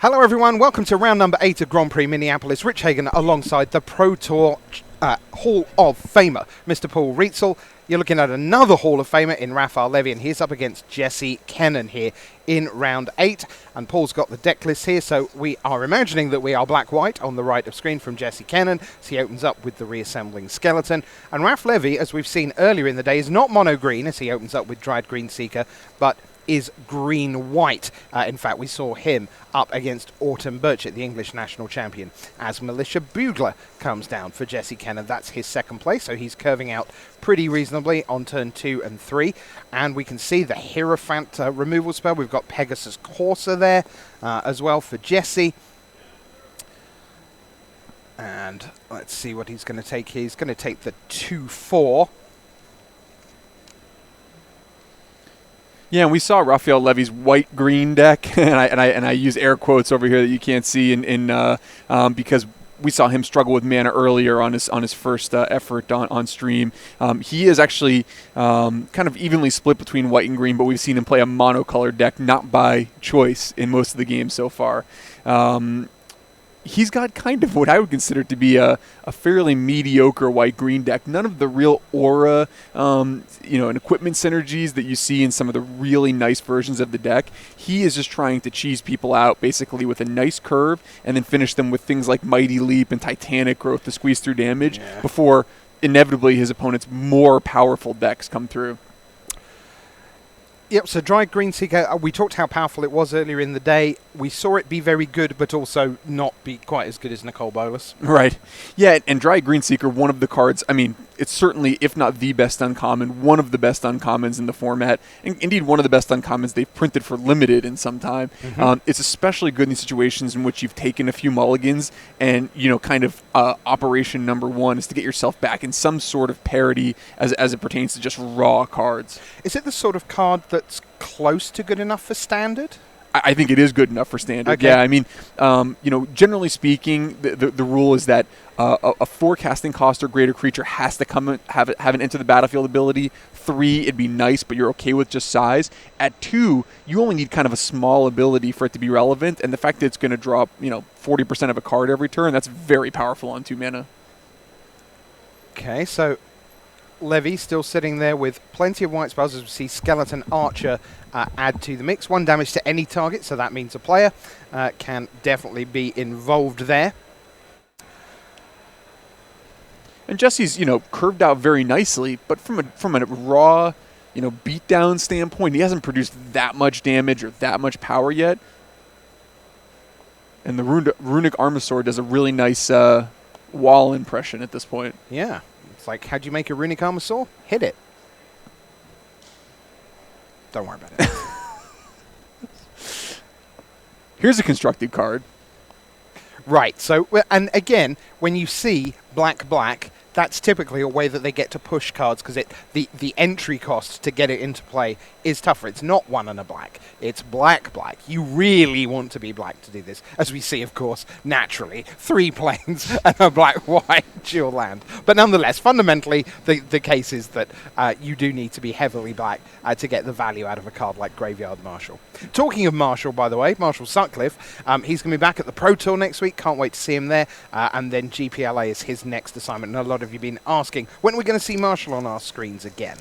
Hello everyone, welcome to round number 8 of Grand Prix Minneapolis. Rich Hagan alongside the Pro Tour Hall of Famer, Mr. Paul Rietzel. You're looking at another Hall of Famer in Raphael Levy, and he's up against Jesse Kennan here in round 8. And Paul's got the deck list here, so we are imagining that we are black-white on the right of screen from Jesse Kennan. So he opens up with the reassembling skeleton. And Raph Levy, as we've seen earlier in the day, is not mono-green as he opens up with Dried Green Seeker, but is green-white. In fact, we saw him up against Autumn Burchett, the English national champion, as Militia Bugler comes down for Jesse Kennan. That's his second place, so he's curving out pretty reasonably on turn 2 and 3. And we can see the Hierophant removal spell. We've got Pegasus Courser there as well for Jesse. And let's see what he's going to take here. He's going to take the 2-4. Yeah, and we saw Raphael Levy's white-green deck, and I use air quotes over here that you can't see, because we saw him struggle with mana earlier on his first effort on stream. He is actually kind of evenly split between white and green, but we've seen him play a monocolored deck, not by choice, in most of the games so far. He's got kind of what I would consider to be a fairly mediocre white-green deck. None of the real aura, and equipment synergies that you see in some of the really nice versions of the deck. He is just trying to cheese people out, basically, with a nice curve, and then finish them with things like Mighty Leap and Titanic Growth to squeeze through damage before, inevitably, his opponent's more powerful decks come through. Yep, so Dried Green Seeker, we talked how powerful it was earlier in the day. We saw it be very good, but also not be quite as good as Nicole Bolas. Right. Yeah, and Dried Green Seeker, one of the cards, it's certainly, if not the best uncommon, one of the best uncommons in the format, and indeed one of the best uncommons they've printed for limited in some time. It's especially good in situations in which you've taken a few mulligans, and, operation number one is to get yourself back in some sort of parity as it pertains to just raw cards. Is it the sort of card that's close to good enough for Standard? I think it is good enough for Standard. Okay. Yeah, generally speaking, the rule is that a 4 casting cost or greater creature has to have an enter the battlefield ability. 3, it'd be nice, but you're okay with just size. At 2, you only need kind of a small ability for it to be relevant, and the fact that it's going to drop 40% of a card every turn, that's very powerful on 2 mana. Okay, so Levy still sitting there with plenty of white spells, as we see Skeleton Archer add to the mix. 1 damage to any target, so that means a player can definitely be involved there. And Jesse's, curved out very nicely, but from a raw, beatdown standpoint, he hasn't produced that much damage or that much power yet. And the Runic Armasaur does a really nice wall impression at this point. Yeah. It's like, how'd you make a Runic Armasaur? Hit it. Don't worry about it. Here's a constructed card. Right. So, and again, when you see black, that's typically a way that they get to push cards, because the entry cost to get it into play is tougher. It's not 1 and a black. It's black. You really want to be black to do this. As we see, of course, naturally, 3 planes and a black-white dual land. But nonetheless, fundamentally, the case is that you do need to be heavily black to get the value out of a card like Graveyard Marshal. Talking of Marshal, by the way, Marshal Sutcliffe, he's going to be back at the Pro Tour next week. Can't wait to see him there. And then GPLA is his next assignment. And a lot of you have been asking, when are we going to see Marshal on our screens again?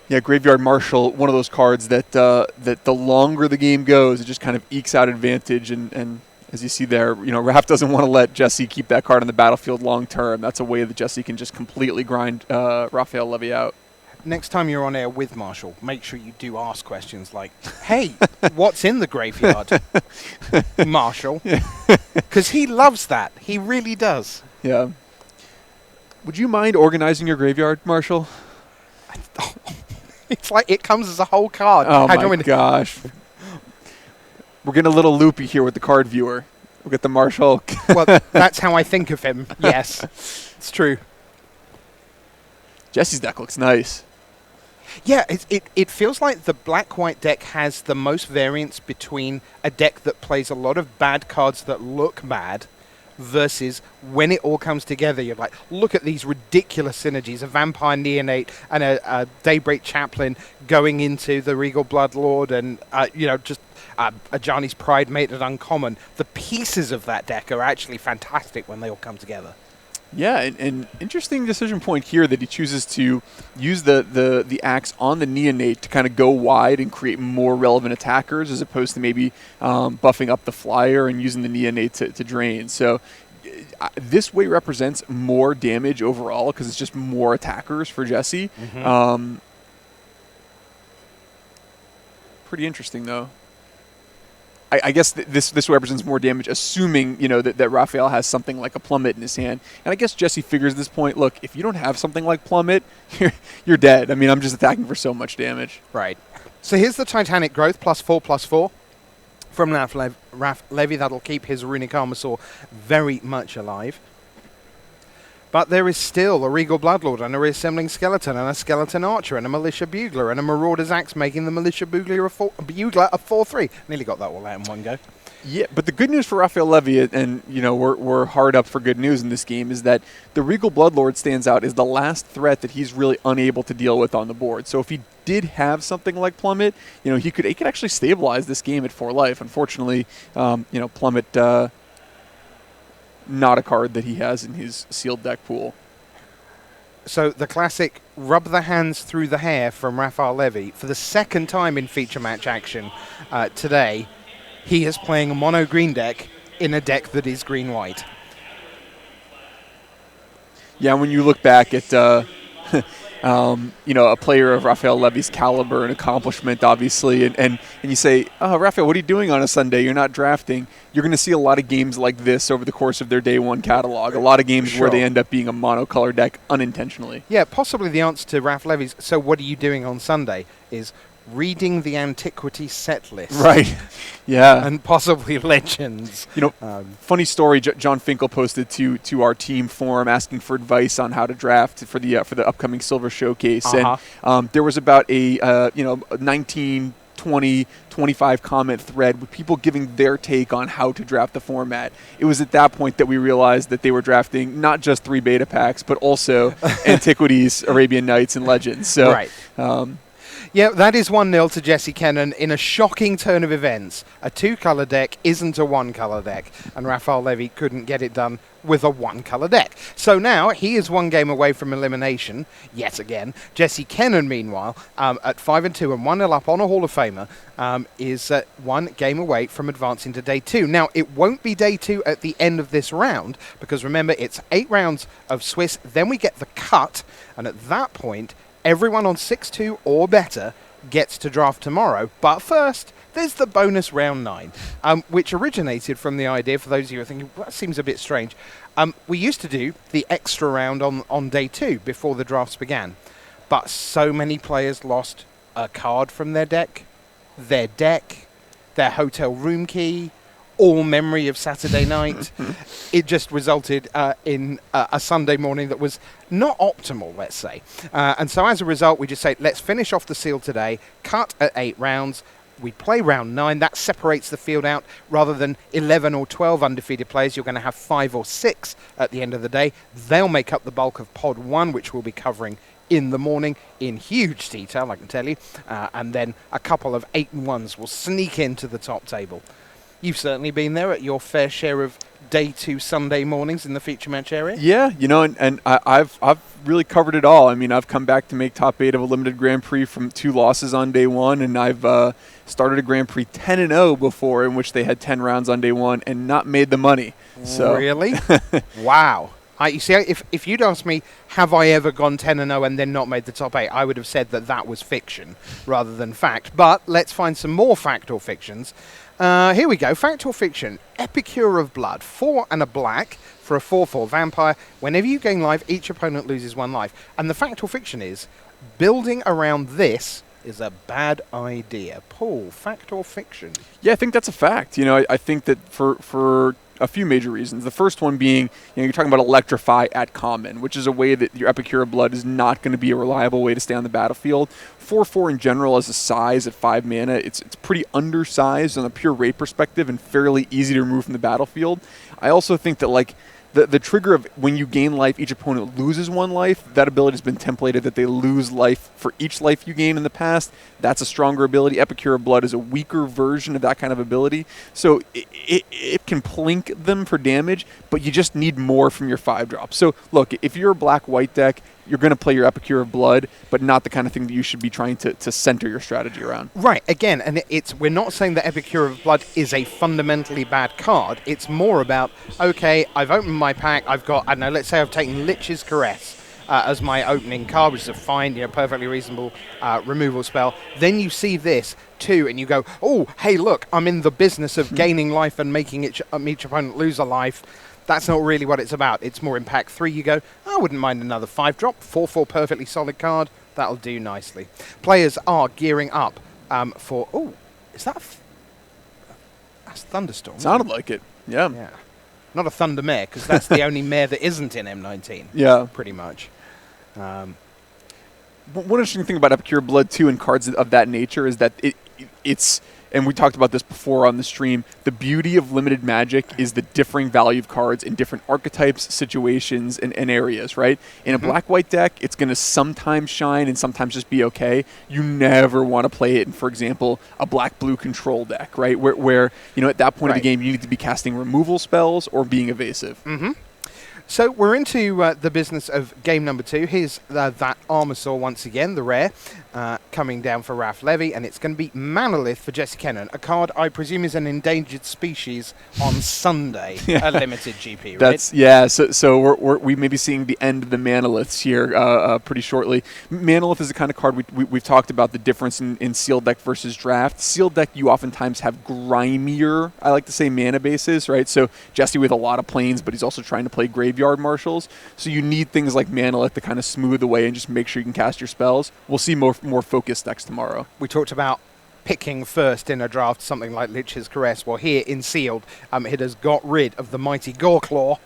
Yeah, Graveyard Marshal, one of those cards that the longer the game goes, it just kind of ekes out advantage. And as you see there, Raph doesn't want to let Jesse keep that card on the battlefield long term. That's a way that Jesse can just completely grind Raphael Levy out. Next time you're on air with Marshall, make sure you do ask questions like, hey, what's in the graveyard, Marshall? Because he loves that. He really does. Yeah. Would you mind organizing your graveyard, Marshall? It's like it comes as a whole card. Oh, my gosh. We're getting a little loopy here with the card viewer. We'll get the Marshall. Well, that's how I think of him. Yes, it's true. Jesse's deck looks nice. Yeah, it feels like the black-white deck has the most variance between a deck that plays a lot of bad cards that look bad versus when it all comes together, you're like, look at these ridiculous synergies, a vampire neonate and a Daybreak Chaplain going into the Regal Bloodlord and, just Ajani's Pride made it uncommon. The pieces of that deck are actually fantastic when they all come together. Yeah, and interesting decision point here that he chooses to use the axe on the neonate to kind of go wide and create more relevant attackers as opposed to maybe buffing up the flyer and using the neonate to drain. So this way represents more damage overall because it's just more attackers for Jesse. Mm-hmm. Pretty interesting, though. I guess this represents more damage, assuming that Raphael has something like a plummet in his hand. And I guess Jesse figures at this point, look, if you don't have something like plummet, you're dead. I mean, I'm just attacking for so much damage. Right. So here's the Titanic Growth, +4/+4 from Raph Levy. That'll keep his Runic Armasaur very much alive. But there is still a Regal Bloodlord and a Reassembling Skeleton and a Skeleton Archer and a Militia Bugler and a Marauder's Axe, making the Militia Bugler a 4/3. Nearly got that all out in one go. Yeah, but the good news for Raphael Levy, and we're hard up for good news in this game, is that the Regal Bloodlord stands out as the last threat that he's really unable to deal with on the board. So if he did have something like Plummet, he could actually stabilize this game at 4 life. Unfortunately, Plummet. Not a card that he has in his sealed deck pool. So the classic rub the hands through the hair from Raphael Levy. For the second time in feature match action today, he is playing a mono green deck in a deck that is green-white. Yeah, when you look back at a player of Raphael Levy's caliber and accomplishment, obviously, and you say, oh, Raphael, what are you doing on a Sunday? You're not drafting. You're going to see a lot of games like this over the course of their day one catalog. A lot of games where they end up being a monocolor deck unintentionally. Yeah, possibly the answer to Raph Levy's, so what are you doing on Sunday, is reading the Antiquity set list. Right, yeah. And possibly Legends. Funny story, John Finkel posted to our team forum asking for advice on how to draft for the upcoming Silver Showcase. Uh-huh. And there was about a 19, 20, 25 comment thread with people giving their take on how to draft the format. It was at that point that we realized that they were drafting not just 3 beta packs, but also Antiquities, Arabian Nights, and Legends. So, right. Yeah, that is 1-0 to Jesse Kennan in a shocking turn of events. A 2-color deck isn't a 1-color deck, and Raphael Levy couldn't get it done with a 1-color deck. So now he is 1 game away from elimination, yet again. Jesse Kennan, meanwhile, at 5-2 and 1-0 up on a Hall of Famer, is 1 game away from advancing to day 2. Now, it won't be day 2 at the end of this round, because remember, it's 8 rounds of Swiss, then we get the cut, and at that point, everyone on 6-2 or better gets to draft tomorrow. But first, there's the bonus round 9, which originated from the idea, for those of you who are thinking, well, that seems a bit strange. We used to do the extra round on day 2 before the drafts began. But so many players lost a card from their deck, their hotel room key, all memory of Saturday night. It just resulted in a Sunday morning that was not optimal, let's say. And so as a result, we just say, let's finish off the seal today, cut at 8 rounds. We play round 9. That separates the field out. Rather than 11 or 12 undefeated players, you're going to have 5 or 6 at the end of the day. They'll make up the bulk of Pod 1, which we'll be covering in the morning in huge detail, I can tell you. And then a couple of 8-1s will sneak into the top table. You've certainly been there at your fair share of day 2 Sunday mornings in the feature match area. Yeah, and I've really covered it all. I mean, I've come back to make top 8 of a limited Grand Prix from 2 losses on day 1, and I've started a Grand Prix 10-0 before, in which they had 10 rounds on day 1 and not made the money. So. Really? Wow. You see, if you'd asked me, have I ever gone 10-0 and then not made the top 8, I would have said that was fiction rather than fact. But let's find some more fact or fictions. Here we go. Fact or fiction. Epicure of Blood. 4 and a black for a 4/4 vampire. Whenever you gain life, each opponent loses 1 life. And the fact or fiction is, building around this is a bad idea. Paul, fact or fiction? Yeah, I think that's a fact. I think that for a few major reasons. The first one being, you're talking about electrify at common, which is a way that your Epicure of Blood is not going to be a reliable way to stay on the battlefield. 4/4 in general as a size at 5 mana, it's pretty undersized on a pure rate perspective and fairly easy to remove from the battlefield. I also think that the trigger of when you gain life, each opponent loses 1 life. That ability has been templated that they lose life for each life you gain in the past. That's a stronger ability. Epicure of Blood is a weaker version of that kind of ability. So it can plink them for damage, but you just need more from your 5-drop. So look, if you're a black-white deck, you're going to play your Epicure of Blood, but not the kind of thing that you should be trying to center your strategy around. Right, again, and we're not saying that Epicure of Blood is a fundamentally bad card. It's more about, okay, I've opened my pack, I've got, I don't know, let's say I've taken Lich's Caress as my opening card, which is a fine, perfectly reasonable removal spell. Then you see this too, and you go, oh, hey, look, I'm in the business of gaining life and making each opponent lose a life. That's not really what it's about. It's more in pack 3 you go, I wouldn't mind another 5-drop, 4/4 perfectly solid card. That'll do nicely. Players are gearing up for... Oh, is that... That's Thunderstorm. Sounded like it. Yeah. Not a Thunder Mare, because that's the only mare that isn't in M19. Yeah. Pretty much. One interesting thing about Epicure Blood, too, and cards of that nature is that it's... And we talked about this before on the stream. The beauty of limited Magic is the differing value of cards in different archetypes, situations, and areas, right? In a black-white deck, it's going to sometimes shine and sometimes just be okay. You never want to play it in, for example, a black-blue control deck, right? Where at that point of the game, you need to be casting removal spells or being evasive. So we're into the business of game number 2. Here's that Armasaur once again, the rare, coming down for Raf Levy, and it's going to be Manolith for Jesse Kennan, a card I presume is an endangered species on Sunday, a limited GP, right? So we may be seeing the end of the Manoliths here pretty shortly. Manolith is the kind of card we've talked about the difference in sealed deck versus draft. Sealed deck, you oftentimes have grimier, I like to say, mana bases, right? So Jesse with a lot of planes, but he's also trying to play graveyard marshals, so you need things like Manolith to kind of smooth the way and just make sure you can cast your spells. We'll see more focused decks tomorrow. We talked about picking first in a draft something like Lich's Caress. Well, here in Sealed, it has got rid of the mighty Goreclaw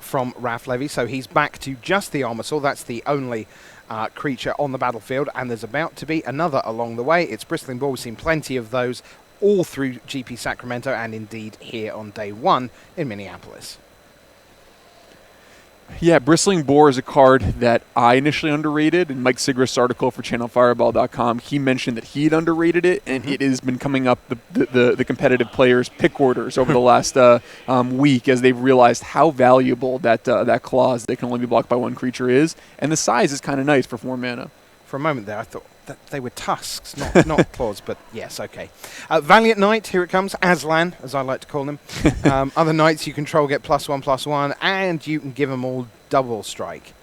from Raf Levy, so he's back to just the Armasaur. That's the only creature on the battlefield, and there's about to be another along the way. It's Bristling Boar. We've seen plenty of those all through GP Sacramento and indeed here on day 1 in Minneapolis. Yeah, Bristling Boar is a card that I initially underrated. In Mike Sigrist's article for ChannelFireball.com, he mentioned that he'd underrated it, and it has been coming up the competitive players' pick orders over the last week as they've realized how valuable that clause that can only be blocked by 1 creature is, and the size is kind of nice for 4 mana. For a moment there, I thought that they were tusks, not claws, but yes, okay. Valiant Knight, here it comes. Aslan, as I like to call him. Other knights you control get +1/+1, and you can give them all double strike.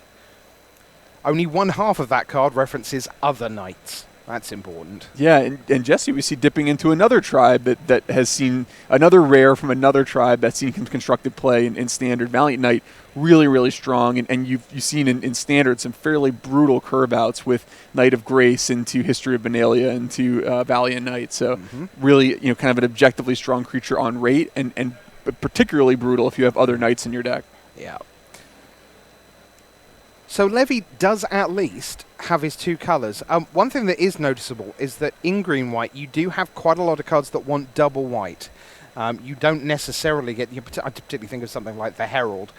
Only 1/2 of that card references other knights. That's important. Yeah, and Jesse, we see dipping into another tribe that has seen another rare from another tribe that's seen constructed play in Standard. Valiant Knight, really, really strong, and you've seen in Standard some fairly brutal curve outs with Knight of Grace into History of Benalia into Valiant Knight. So really, kind of an objectively strong creature on rate, and particularly brutal if you have other knights in your deck. Yeah. So Levy does at least have his 2 colours. One thing that is noticeable is that in green-white, you do have quite a lot of cards that want double white. You don't necessarily get... I particularly think of something like the Herald,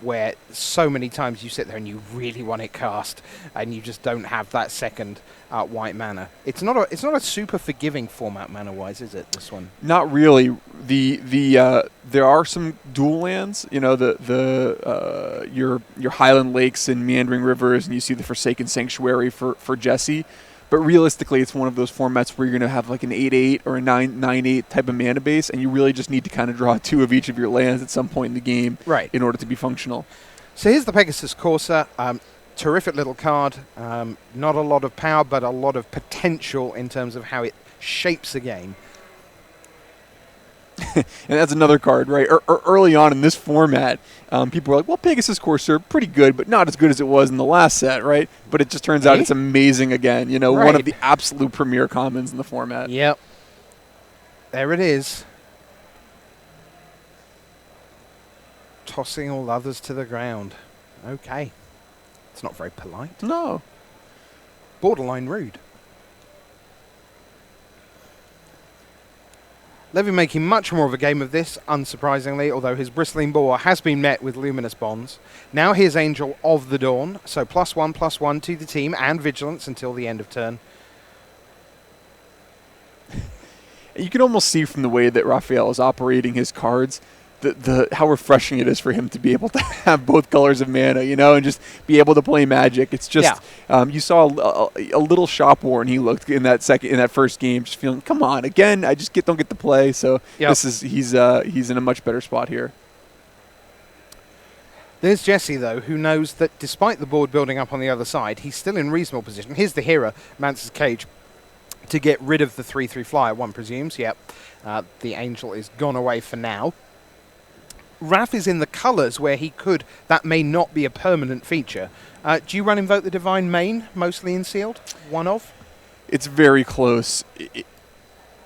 where so many times you sit there and you really want it cast, and you just don't have that second white mana. It's not a super forgiving format mana-wise, is it, this one? Not really. There are some dual lands, your Highland Lakes and Meandering Rivers, and you see the Forsaken Sanctuary for Jesse. But realistically, it's one of those formats where you're going to have like an 8/8 or a 9/8 type of mana base, and you really just need to kind of draw 2 of each of your lands at some point in the game in order to be functional. So here's the Pegasus Corsair. Terrific little card. Not a lot of power, but a lot of potential in terms of how it shapes a game. And that's another card, right? Early on in this format, people were like, well, Pegasus Corsair, pretty good, but not as good as it was in the last set, right? But it just turns out it's amazing again. One of the absolute premier commons in the format. Yep. There it is. tossing all others to the ground. Okay. It's not very polite. No. Borderline rude. Levy making much more of a game of this, unsurprisingly, although his bristling boar has been met with luminous bonds. Now here's Angel of the Dawn, so +1/+1 to the team and Vigilance until the end of turn. You can almost see from the way that Raphael is operating his cards how refreshing it is for him to be able to have both colors of mana, and just be able to play Magic. It's just you saw a little shop worn he looked in that first game, just feeling, come on, again, I just don't get to play. So he's in a much better spot here. There's Jesse, though, who knows that despite the board building up on the other side, he's still in reasonable position. Here's the Hera, Mance's Cage, to get rid of the 3/3 flyer, one presumes. Yep, the Angel is gone away for now. Raph is in the colours where that may not be a permanent feature. Do you run Invoke the Divine main, mostly in sealed? One of? It's very close.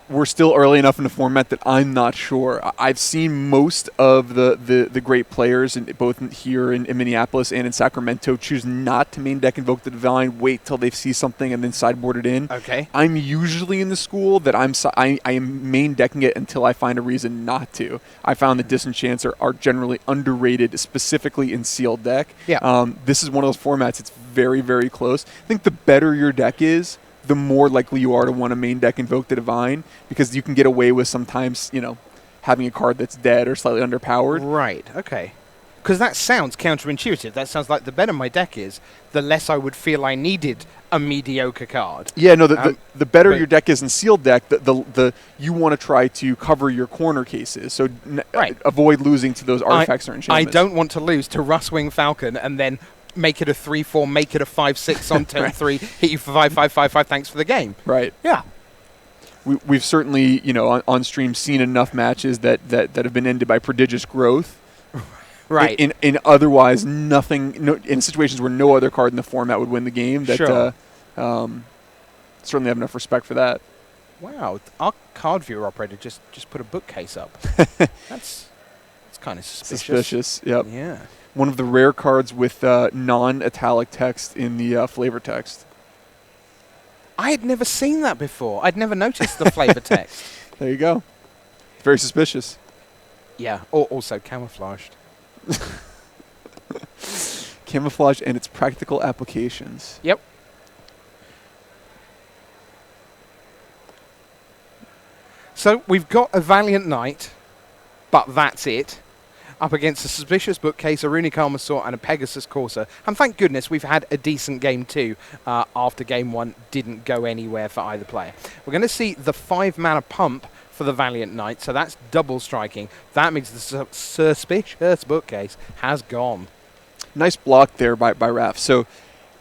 We're still early enough in the format that I'm not sure. I've seen most of the great players, both here in Minneapolis and in Sacramento, choose not to main deck Invoke the Divine, wait till they see something, and then sideboard it in. Okay. I'm usually in the school that I am main decking it until I find a reason not to. I found that Disenchants are generally underrated, specifically in sealed deck. Yeah. This is one of those formats. It's very, very close. I think the better your deck is, the more likely you are to want to main deck Invoke the Divine, because you can get away with sometimes, having a card that's dead or slightly underpowered. Right, okay. Because that sounds counterintuitive. That sounds like the better my deck is, the less I would feel I needed a mediocre card. Yeah, no, the better your deck is in sealed deck, you want to try to cover your corner cases, so avoid losing to those artifacts or enchantments. I don't want to lose to Rustwing Falcon and then make it a 3/4, make it a 5/6 on turn 3, hit you for 5/5/5/5, thanks for the game. Right. Yeah. We've certainly, on stream seen enough matches that have been ended by prodigious growth. Right. In otherwise nothing, in situations where no other card in the format would win the game, certainly have enough respect for that. Wow. Our card viewer operator just put a bookcase up. That's kind of suspicious. Yep. Yeah. One of the rare cards with non-italic text in the flavor text. I had never seen that before. I'd never noticed the flavor text. There you go. Very suspicious. Yeah, or also camouflaged. Camouflage and its practical applications. Yep. So we've got a Valiant Knight, but that's it. Up against a Suspicious Bookcase, a Runic Armasaur, and a Pegasus Courser. And thank goodness we've had a decent game too, after game 1 didn't go anywhere for either player. We're going to see the 5 mana pump for the Valiant Knight, so that's double striking. That means the Suspicious Bookcase has gone. Nice block there by Raph. So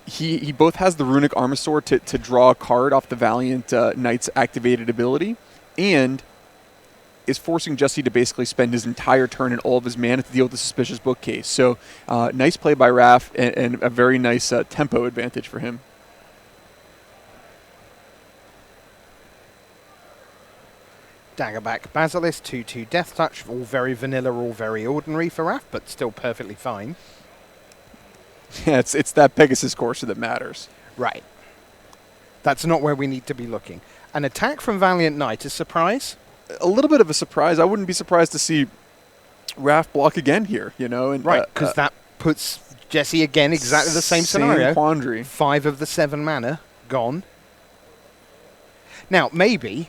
he both has the Runic Armasaur to draw a card off the Valiant Knight's activated ability, and is forcing Jesse to basically spend his entire turn and all of his mana to deal with the Suspicious Bookcase. So nice play by Raph, and a very nice tempo advantage for him. Daggerback Basilisk, 2/2 Death Touch, all very vanilla, all very ordinary for Raph, but still perfectly fine. Yeah, it's that Pegasus Courser that matters. Right. That's not where we need to be looking. An attack from Valiant Knight is surprise? A little bit of a surprise. I wouldn't be surprised to see Raph block again here, And, right, because that puts Jesse again exactly the same scenario. Quandary. 5 of the 7 mana gone. Now, maybe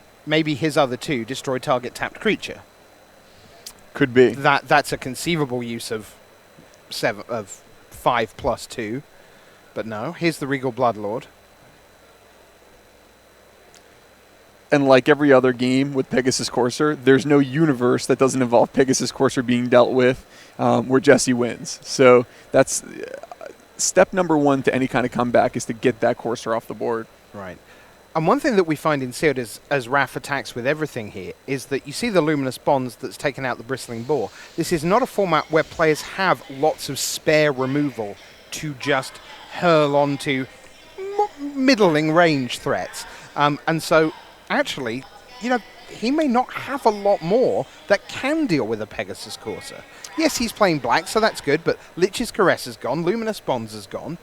his other 2 destroy target tapped creature. Could be. That's a conceivable use of 5+2. But no, here's the Regal Bloodlord. And like every other game with Pegasus Courser, there's no universe that doesn't involve Pegasus Courser being dealt with where Jesse wins. So that's step number 1 to any kind of comeback, is to get that Courser off the board. Right. And one thing that we find in Sealed as Raph attacks with everything here is that you see the Luminous Bonds that's taken out the Bristling Boar. This is not a format where players have lots of spare removal to just hurl onto middling range threats. And so actually, he may not have a lot more that can deal with a Pegasus Courser. Yes, he's playing black, so that's good, but Lich's Caress has gone, Luminous Bonds has gone.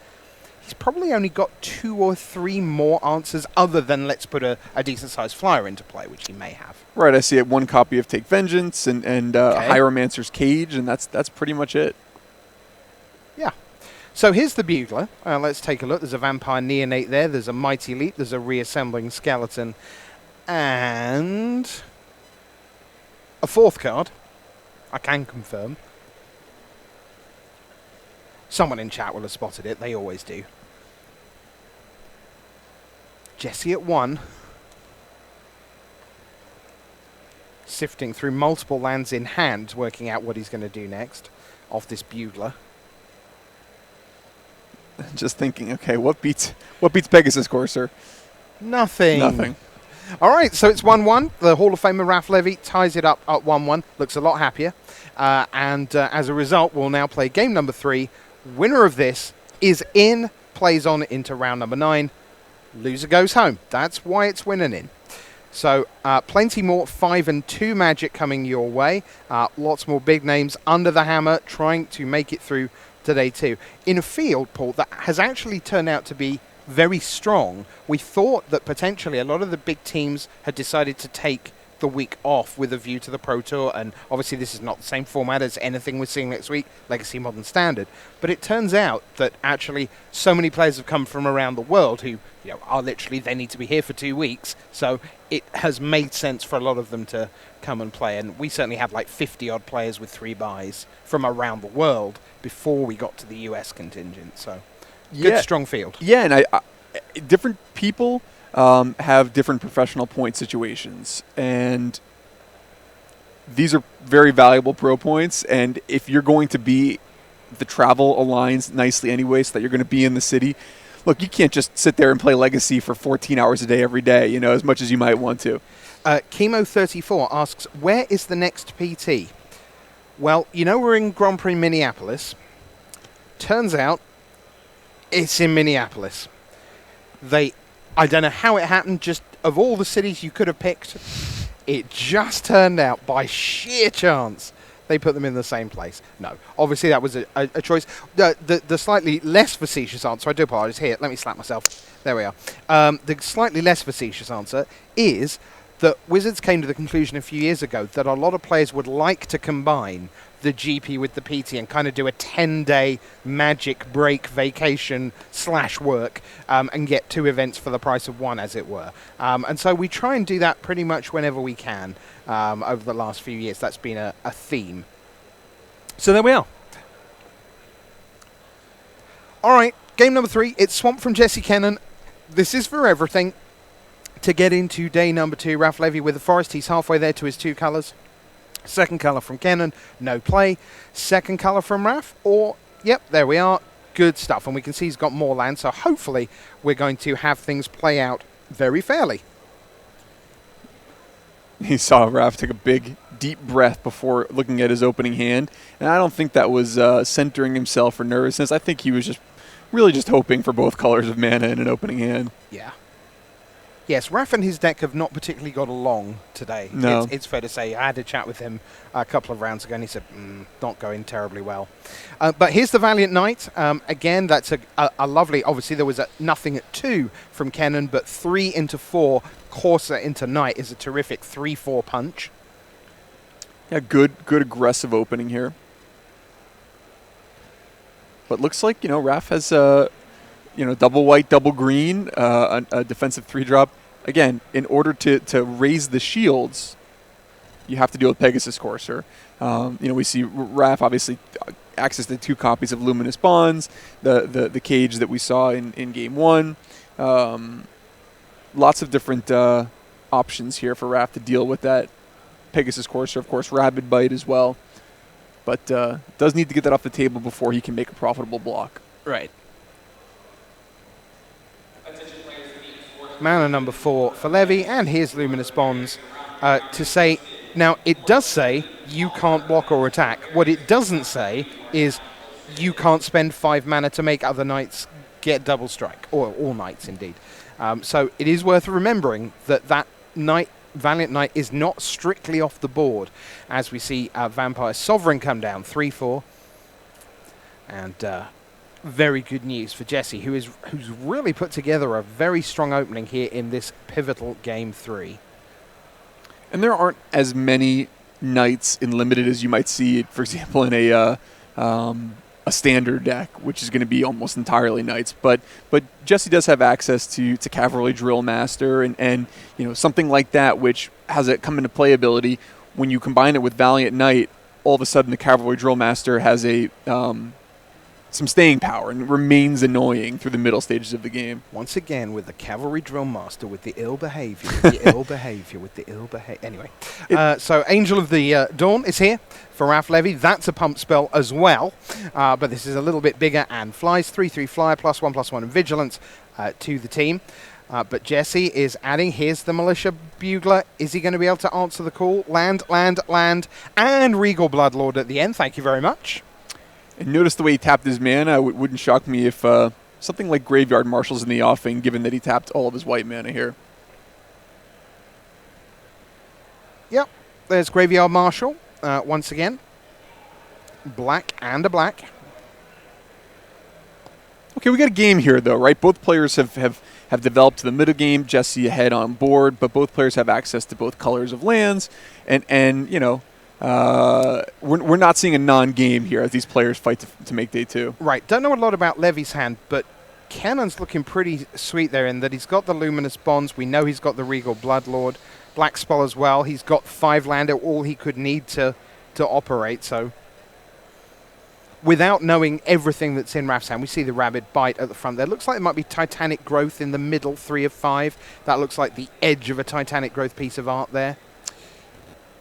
He's probably only got 2 or 3 more answers other than let's put a decent-sized flyer into play, which he may have. Right, I see it. 1 copy of Take Vengeance and Okay. Hieromancer's Cage, and that's pretty much it. Yeah. So here's the Bugler. Let's take a look. There's a Vampire Neonate there. There's a Mighty Leap. There's a Reassembling Skeleton. And a 4th card. I can confirm. Someone in chat will have spotted it. They always do. Jesse at 1. Sifting through multiple lands in hand, working out what he's going to do next off this Bugler. Just thinking, okay, what beats Pegasus Courser? Nothing. Nothing. All right, so it's 1-1. The Hall of Famer Raph Levy ties it up at 1-1. Looks a lot happier. And as a result, we'll now play game number 3. Winner of this is in, plays on into round number 9. Loser goes home. That's why it's winning in. So plenty more 5 and 2 Magic coming your way. Lots more big names under the hammer trying to make it through today too. In a field, Paul, that has actually turned out to be very strong. We thought that potentially a lot of the big teams had decided to take the week off with a view to the Pro Tour, and obviously this is not the same format as anything we're seeing next week, Legacy Modern Standard, but it turns out that actually so many players have come from around the world who are literally, they need to be here for 2 weeks, so it has made sense for a lot of them to come and play, and we certainly had like 50 odd players with 3 buys from around the world before we got to the US contingent, so good strong field. Yeah, and I different people have different professional point situations, and these are very valuable pro points, and if you're going to be, the travel aligns nicely anyway so that you're going to be in the city. Look, you can't just sit there and play Legacy for 14 hours a day every day, as much as you might want to. Chemo34 asks, where is the next PT? Well, we're in Grand Prix Minneapolis. Turns out it's in Minneapolis. I don't know how it happened, just of all the cities you could have picked, it just turned out by sheer chance they put them in the same place. No, obviously that was a choice. The slightly less facetious answer, I do apologize, here, let me slap myself. There we are. The slightly less facetious answer is that Wizards came to the conclusion a few years ago that a lot of players would like to combine the GP with the PT and kind of do a 10-day magic break vacation / work and get 2 events for the price of 1, as it were. And so we try and do that pretty much whenever we can over the last few years. That's been a theme. So there we are. All right, game number 3. It's Swamp from Jesse Kennan. This is for everything. To get into day number 2, Raph Levy with the Forest. He's halfway there to his 2 colours. Second colour from Kennan, no play. Second colour from Raph, yep, there we are. Good stuff. And we can see he's got more land, so hopefully we're going to have things play out very fairly. He saw Raph take a big, deep breath before looking at his opening hand, and I don't think that was centering himself or nervousness. I think he was really just hoping for both colors of mana in an opening hand. Yeah. Yes, Raph and his deck have not particularly got along today. No. It's fair to say. I had a chat with him a couple of rounds ago, and he said, not going terribly well. But here's the Valiant Knight. Again, that's a lovely... Obviously, there was a nothing at 2 from Kennan, but 3 into 4, Corsair into Knight is a terrific 3-4 punch. Yeah, good aggressive opening here. But looks like, Raph has... double white, double green, a defensive 3-drop. Again, in order to raise the shields, you have to deal with Pegasus Courser. We see Raph obviously access to 2 copies of Luminous Bonds, the cage that we saw in Game 1. Lots of different options here for Raph to deal with that Pegasus Courser. Of course, Rabid Bite as well. But does need to get that off the table before he can make a profitable block. Right. Mana number 4 for Levy, and here's Luminous Bonds to say, now it does say you can't block or attack. What it doesn't say is you can't spend 5 mana to make other knights get double strike, or all knights indeed. So it is worth remembering that Knight Valiant Knight is not strictly off the board, as we see Vampire Sovereign come down 3-4. And very good news for Jesse, who's really put together a very strong opening here in this pivotal Game 3. And there aren't as many Knights in Limited as you might see, for example, in a standard deck, which is going to be almost entirely Knights. But Jesse does have access to Cavalry Drill Master and something like that, which has a come into play ability. When you combine it with Valiant Knight, all of a sudden the Cavalry Drill Master has a some staying power and remains annoying through the middle stages of the game. Once again, with the Cavalry Drill Master, with the ill behavior, with the ill behavior, with the ill behavior. Anyway, so Angel of the Dawn is here for Raf Levy. That's a pump spell as well, but this is a little bit bigger and flies 3/3 flyer +1/+1 and vigilance to the team. But Jesse is adding. Here's the Militia Bugler. Is he going to be able to answer the call? Land, and Regal Bloodlord at the end. Thank you very much. And notice the way he tapped his mana. It wouldn't shock me if something like Graveyard Marshal's in the offing, given that he tapped all of his white mana here. Yep, there's Graveyard Marshal once again. Black and a black. Okay, we got a game here, though, right? Both players have developed to the middle game. Jesse ahead on board, but both players have access to both colors of lands, and we're not seeing a non-game here as these players fight to make day 2. Right. Don't know a lot about Levy's hand, but Cannon's looking pretty sweet there in that he's got the Luminous Bonds. We know he's got the Regal Bloodlord. Black Spell as well. He's got 5 land, all he could need to operate. So without knowing everything that's in Raf's hand, we see the Rabid Bite at the front there. Looks like there might be Titanic Growth in the middle, 3 of 5. That looks like the edge of a Titanic Growth piece of art there.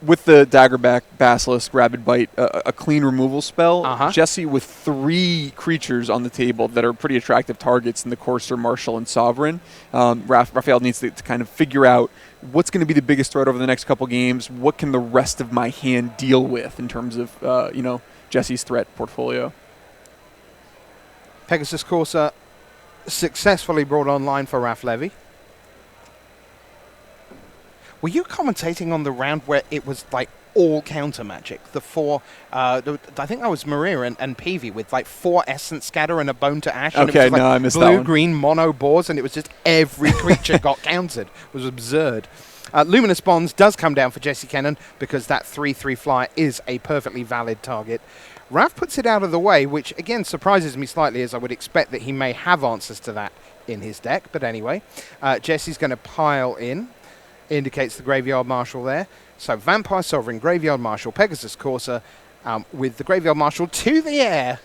With the Daggerback, Basilisk, Rabid Bite, a clean removal spell, Jesse with 3 creatures on the table that are pretty attractive targets in the Courser, Marshal, and Sovereign. Raphael needs to kind of figure out what's going to be the biggest threat over the next couple games. What can the rest of my hand deal with in terms of Jesse's threat portfolio? Pegasus Courser successfully brought online for Raf Levy. Were you commentating on the round where it was like all counter magic? The 4, I think that was Maria and Peavy with like 4 Essence Scatter and a Bone to Ash. And okay, it was like no, I missed that one. Blue-green mono boars, and it was just every creature got countered. It was absurd. Luminous Bonds does come down for Jesse Cannon because that 3/3 flyer is a perfectly valid target. Raf puts it out of the way, which again surprises me slightly, as I would expect that he may have answers to that in his deck. But anyway, Jesse's going to pile in. Indicates the Graveyard Marshal there. So Vampire Sovereign, Graveyard Marshal, Pegasus Courser, with the Graveyard Marshal to the air.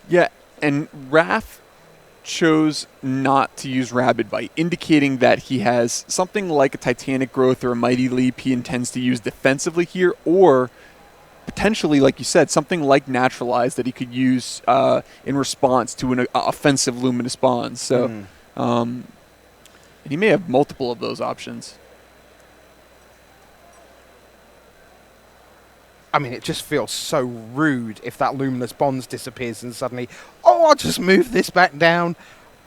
Yeah, and Raf chose not to use Rabid Bite, indicating that he has something like a Titanic Growth or a Mighty Leap he intends to use defensively here, or potentially, like you said, something like Naturalize that he could use in response to an offensive Luminous Bonds. So, and he may have multiple of those options. I mean, it just feels so rude if that Luminous Bonds disappears and suddenly, I'll just move this back down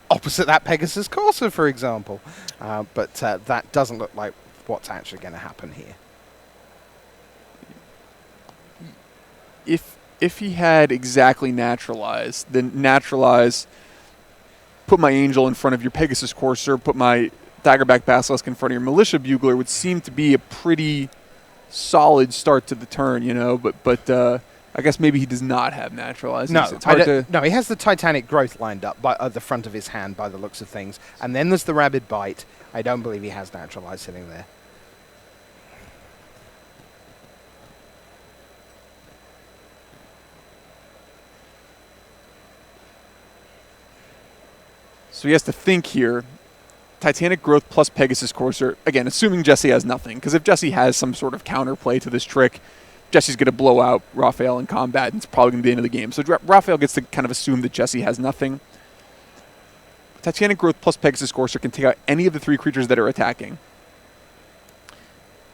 opposite that Pegasus Courser, for example. But that doesn't look like what's actually going to happen here. If he had exactly Naturalize, then Naturalize, put my Angel in front of your Pegasus Courser, put my Daggerback Basilisk in front of your Militia Bugler would seem to be a pretty solid start to the turn, but I guess maybe he does not have Naturalize. No, it's hard no, he has the Titanic Growth lined up at the front of his hand by the looks of things. And then there's the Rabid Bite. I don't believe he has Naturalize sitting there. So he has to think here. Titanic Growth plus Pegasus Courser. Again, assuming Jesse has nothing. Because if Jesse has some sort of counterplay to this trick, Jesse's going to blow out Raphael in combat, and it's probably going to be the end of the game. So Raphael gets to kind of assume that Jesse has nothing. Titanic Growth plus Pegasus Courser can take out any of the 3 creatures that are attacking.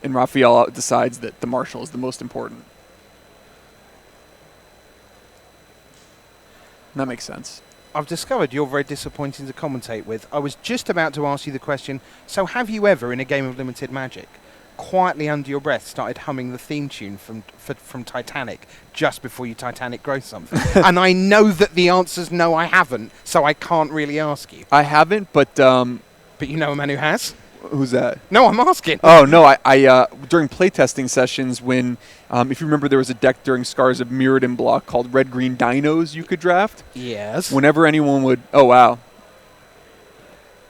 And Raphael decides that the Marshal is the most important. And that makes sense. I've discovered you're very disappointing to commentate with. I was just about to ask you the question, so have you ever, in a game of limited Magic, quietly under your breath started humming the theme tune from Titanic just before you Titanic growth something? And I know that the answer's no, I haven't, so I can't really ask you. I haven't, but But you know a man who has? who's that? No, I'm asking. Oh no, I during playtesting sessions when if you remember there was a deck during Scars of Mirrodin block called Red Green Dinos you could draft. Yes. Whenever anyone would, oh wow,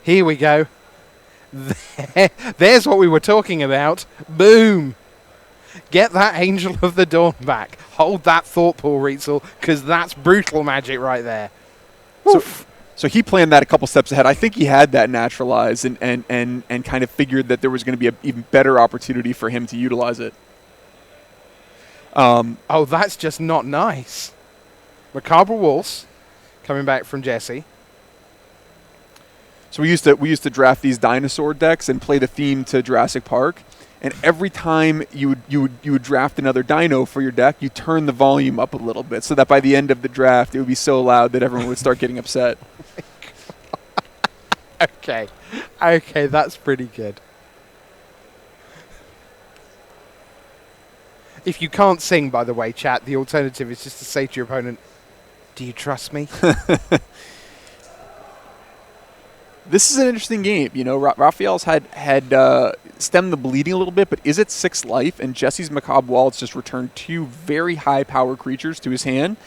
Here we go. There's what we were talking about. Boom. Get that Angel of the Dawn back. Hold that thought, Paul Rietzel, because that's brutal magic right there. So he planned that a couple steps ahead. I think he had that naturalized and kind of figured that there was going to be an even better opportunity for him to utilize it. Oh, that's just not nice. Macabre Waltz coming back from Jesse. So we used to draft these dinosaur decks and play the theme to Jurassic Park. And every time you would draft another dino for your deck, you turn the volume up a little bit so that by the end of the draft, it would be so loud that everyone would start getting upset. Okay. Okay, that's pretty good. If you can't sing, by the way, chat, the alternative is just to say to your opponent, "Do you trust me?" This is an interesting game. You know, Raphael's had stemmed the bleeding a little bit, but is at 6 life, and Jesse's Macabre Waltz just returned 2 very high power creatures to his hand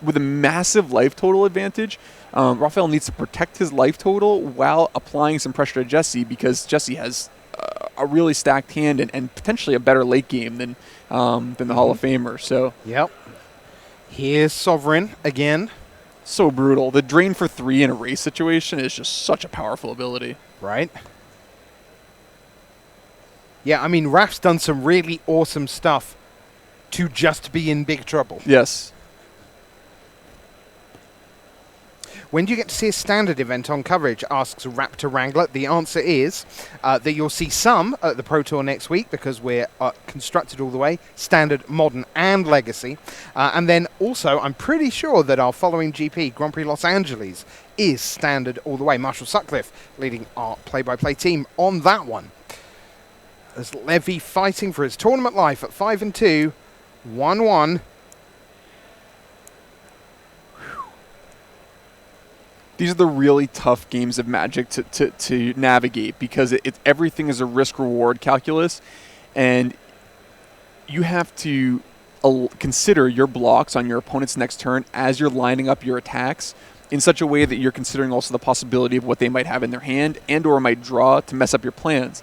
with a massive life total advantage. Raphael needs to protect his life total while applying some pressure to Jesse because Jesse has a really stacked hand and potentially a better late game than the Hall of Famer. So Yep. Here's Sovereign again. so brutal. The drain for 3 in a race situation is just such a powerful ability. Right. Yeah, I mean, Raf's done some really awesome stuff to just be in big trouble. Yes. When do you get to see a standard event on coverage, asks Raptor Wrangler. The answer is that you'll see some at the Pro Tour next week because we're constructed all the way, standard, modern, and legacy. And then also, I'm pretty sure that our following GP, Grand Prix Los Angeles, is standard all the way. Marshall Sutcliffe leading our play-by-play team on that one. As Levy fighting for his tournament life at 5-2, 1-1. These are the really tough games of Magic to navigate because everything is a risk-reward calculus, and you have to consider your blocks on your opponent's next turn as you're lining up your attacks in such a way that you're considering also the possibility of what they might have in their hand and or might draw to mess up your plans.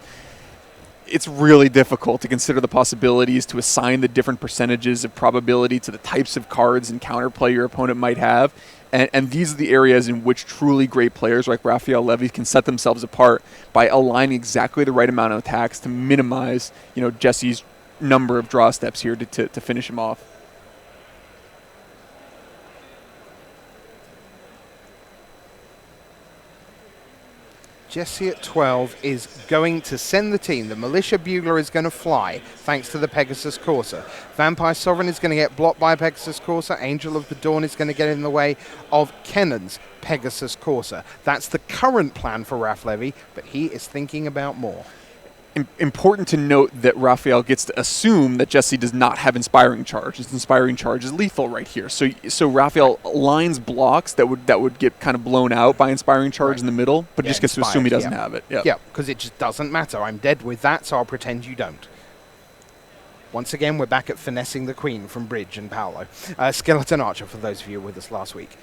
It's really difficult to consider the possibilities, to assign the different percentages of probability to the types of cards and counterplay your opponent might have. And these are the areas in which truly great players like Raphael Levy can set themselves apart by aligning exactly the right amount of attacks to minimize, Jesse's number of draw steps here to finish him off. Jesse at 12 is going to send the team. The Militia Bugler is going to fly, thanks to the Pegasus Courser. Vampire Sovereign is going to get blocked by Pegasus Courser. Angel of the Dawn is going to get in the way of Kennan's Pegasus Courser. That's the current plan for Raph Levy, but he is thinking about more. Important to note that Raphael gets to assume that Jesse does not have Inspiring Charge. His Inspiring Charge is lethal right here. So Raphael lines blocks that would get kind of blown out by Inspiring Charge in the middle, but just gets to assume he doesn't have it. Yeah, because it just doesn't matter. I'm dead with that, so I'll pretend you don't. Once again, we're back at Finessing the Queen from Bridge and Paolo. Skeleton Archer, for those of you with us last week.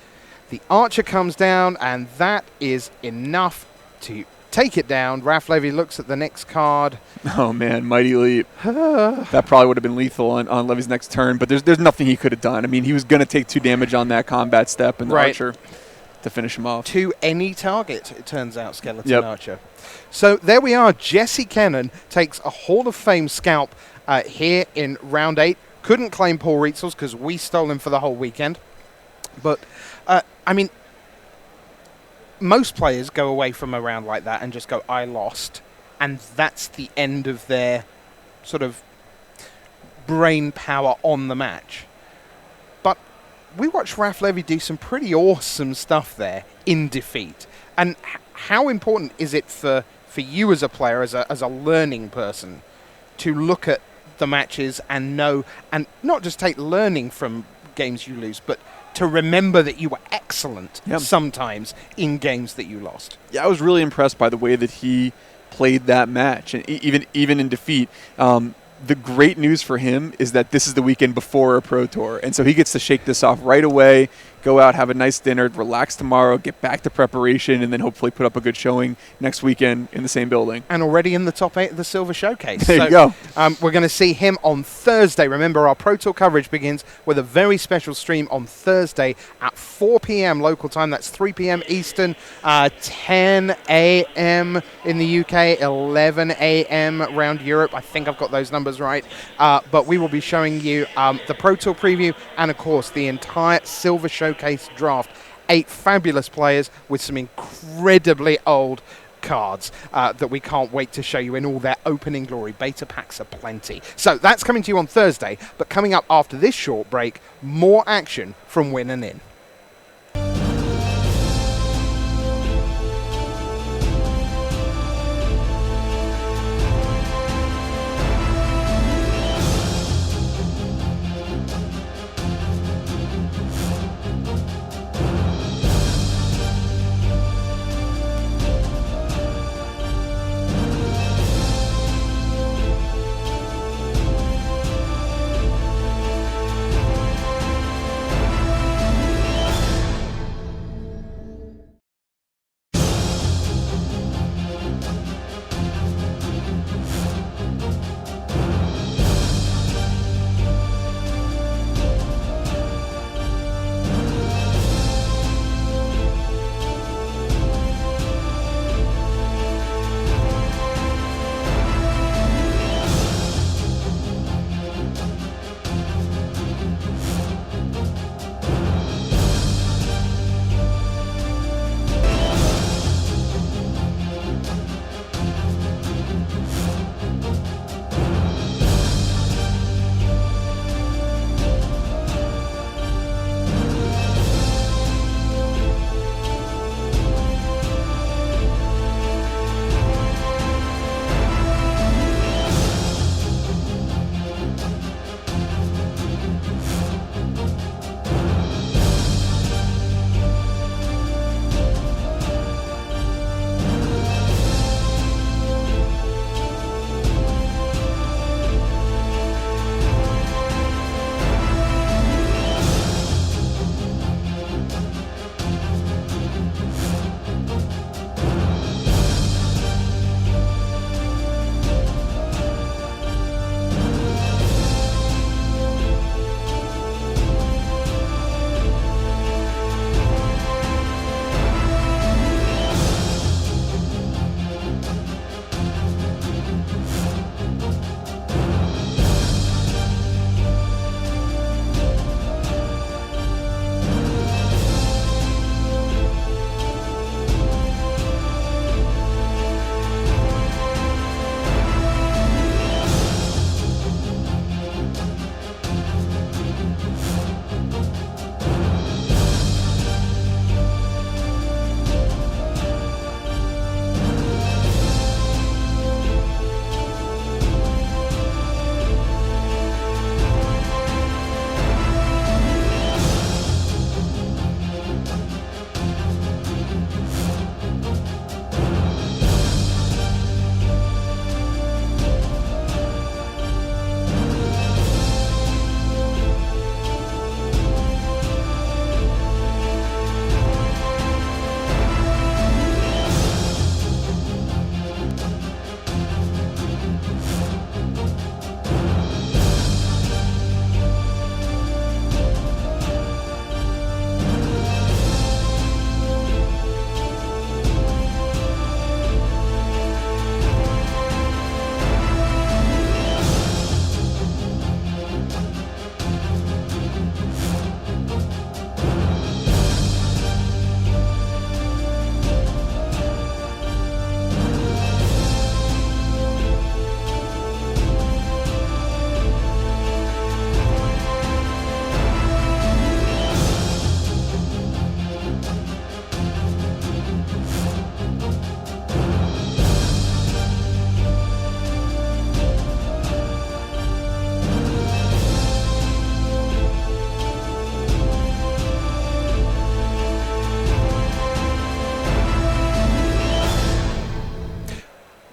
The Archer comes down, and that is enough to take it down. Raph Levy looks at the next card. Oh man, Mighty Leap. That probably would have been lethal on Levy's next turn, but there's nothing he could have done. I mean, he was going to take 2 damage on that combat step and the Archer to finish him off. To any target, it turns out, Skeleton Archer. So there we are. Jesse Kennan takes a Hall of Fame scalp here in round 8. Couldn't claim Paul Rietzel's because we stole him for the whole weekend. But, I mean, most players go away from a round like that and just go, I lost. And that's the end of their sort of brain power on the match. But we watched Raf Levy do some pretty awesome stuff there in defeat. And how important is it for you as a player, as a learning person, to look at the matches and know, and not just take learning from games you lose, but to remember that you were excellent sometimes in games that you lost? Yeah, I was really impressed by the way that he played that match, and even in defeat. The great news for him is that this is the weekend before a Pro Tour, and so he gets to shake this off right away, go out, have a nice dinner, relax tomorrow, get back to preparation, and then hopefully put up a good showing next weekend in the same building. And already in the top 8 of the Silver Showcase. There you go. We're going to see him on Thursday. Remember, our Pro Tour coverage begins with a very special stream on Thursday at 4 p.m. local time. That's 3 p.m. Eastern, 10 a.m. in the UK, 11 a.m. around Europe. I think I've got those numbers right. But we will be showing you the Pro Tour preview and, of course, the entire Silver Showcase draft. 8 fabulous players with some incredibly old cards that we can't wait to show you in all their opening glory. Beta packs are plenty. So that's coming to you on Thursday, but coming up after this short break, more action from Win and In.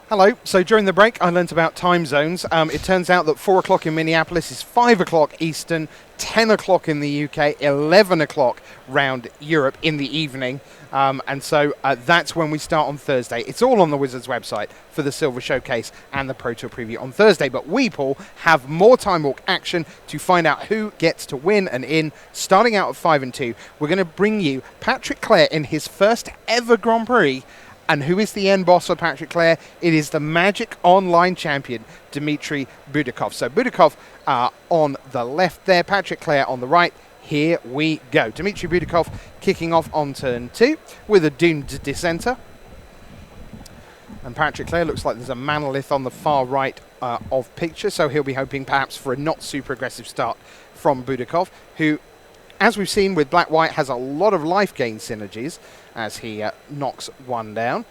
Hello. So during the break, I learnt about time zones. It turns out that 4 o'clock in Minneapolis is 5 o'clock Eastern, 10 o'clock in the UK, 11 o'clock round Europe in the evening. And so that's when we start on Thursday. It's all on the Wizards website for the Silver Showcase and the Pro Tour preview on Thursday. But we, Paul, have more Time Walk action to find out who gets to win and in. Starting out at 5 and 2, we're going to bring you Patrick Clare in his first ever Grand Prix. And who is the end boss for Patrick Clare? It is the Magic Online champion, Dmitry Budakov. So Budakov on the left there, Patrick Clare on the right. Here we go. Dmitry Budakov kicking off on turn 2 with a doomed dissenter. And Patrick Clare looks like there's a Manolith on the far right of picture, so he'll be hoping perhaps for a not super aggressive start from Budakov, who, as we've seen with Black-White, has a lot of life gain synergies as he knocks one down.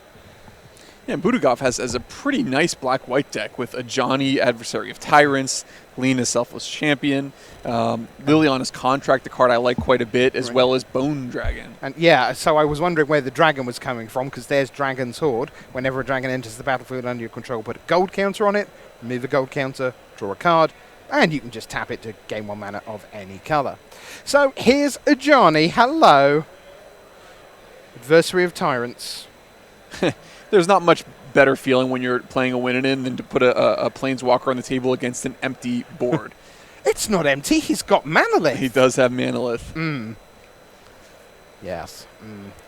Yeah, Budakov has a pretty nice Black-White deck with a Johnny, Adversary of Tyrants, Lena, Selfless Champion, Liliana's Contract, the card I like quite a bit, as well as Bone Dragon. And yeah, so I was wondering where the dragon was coming from, because there's Dragon's Horde. Whenever a dragon enters the battlefield under your control, put a gold counter on it, remove a gold counter, draw a card, and you can just tap it to gain 1 mana of any colour. So here's a Johnny. Hello. Adversary of Tyrants. There's not much better feeling when you're playing a win-in than to put a Planeswalker on the table against an empty board. It's not empty. He's got Manolith. He does have Manolith. Yes.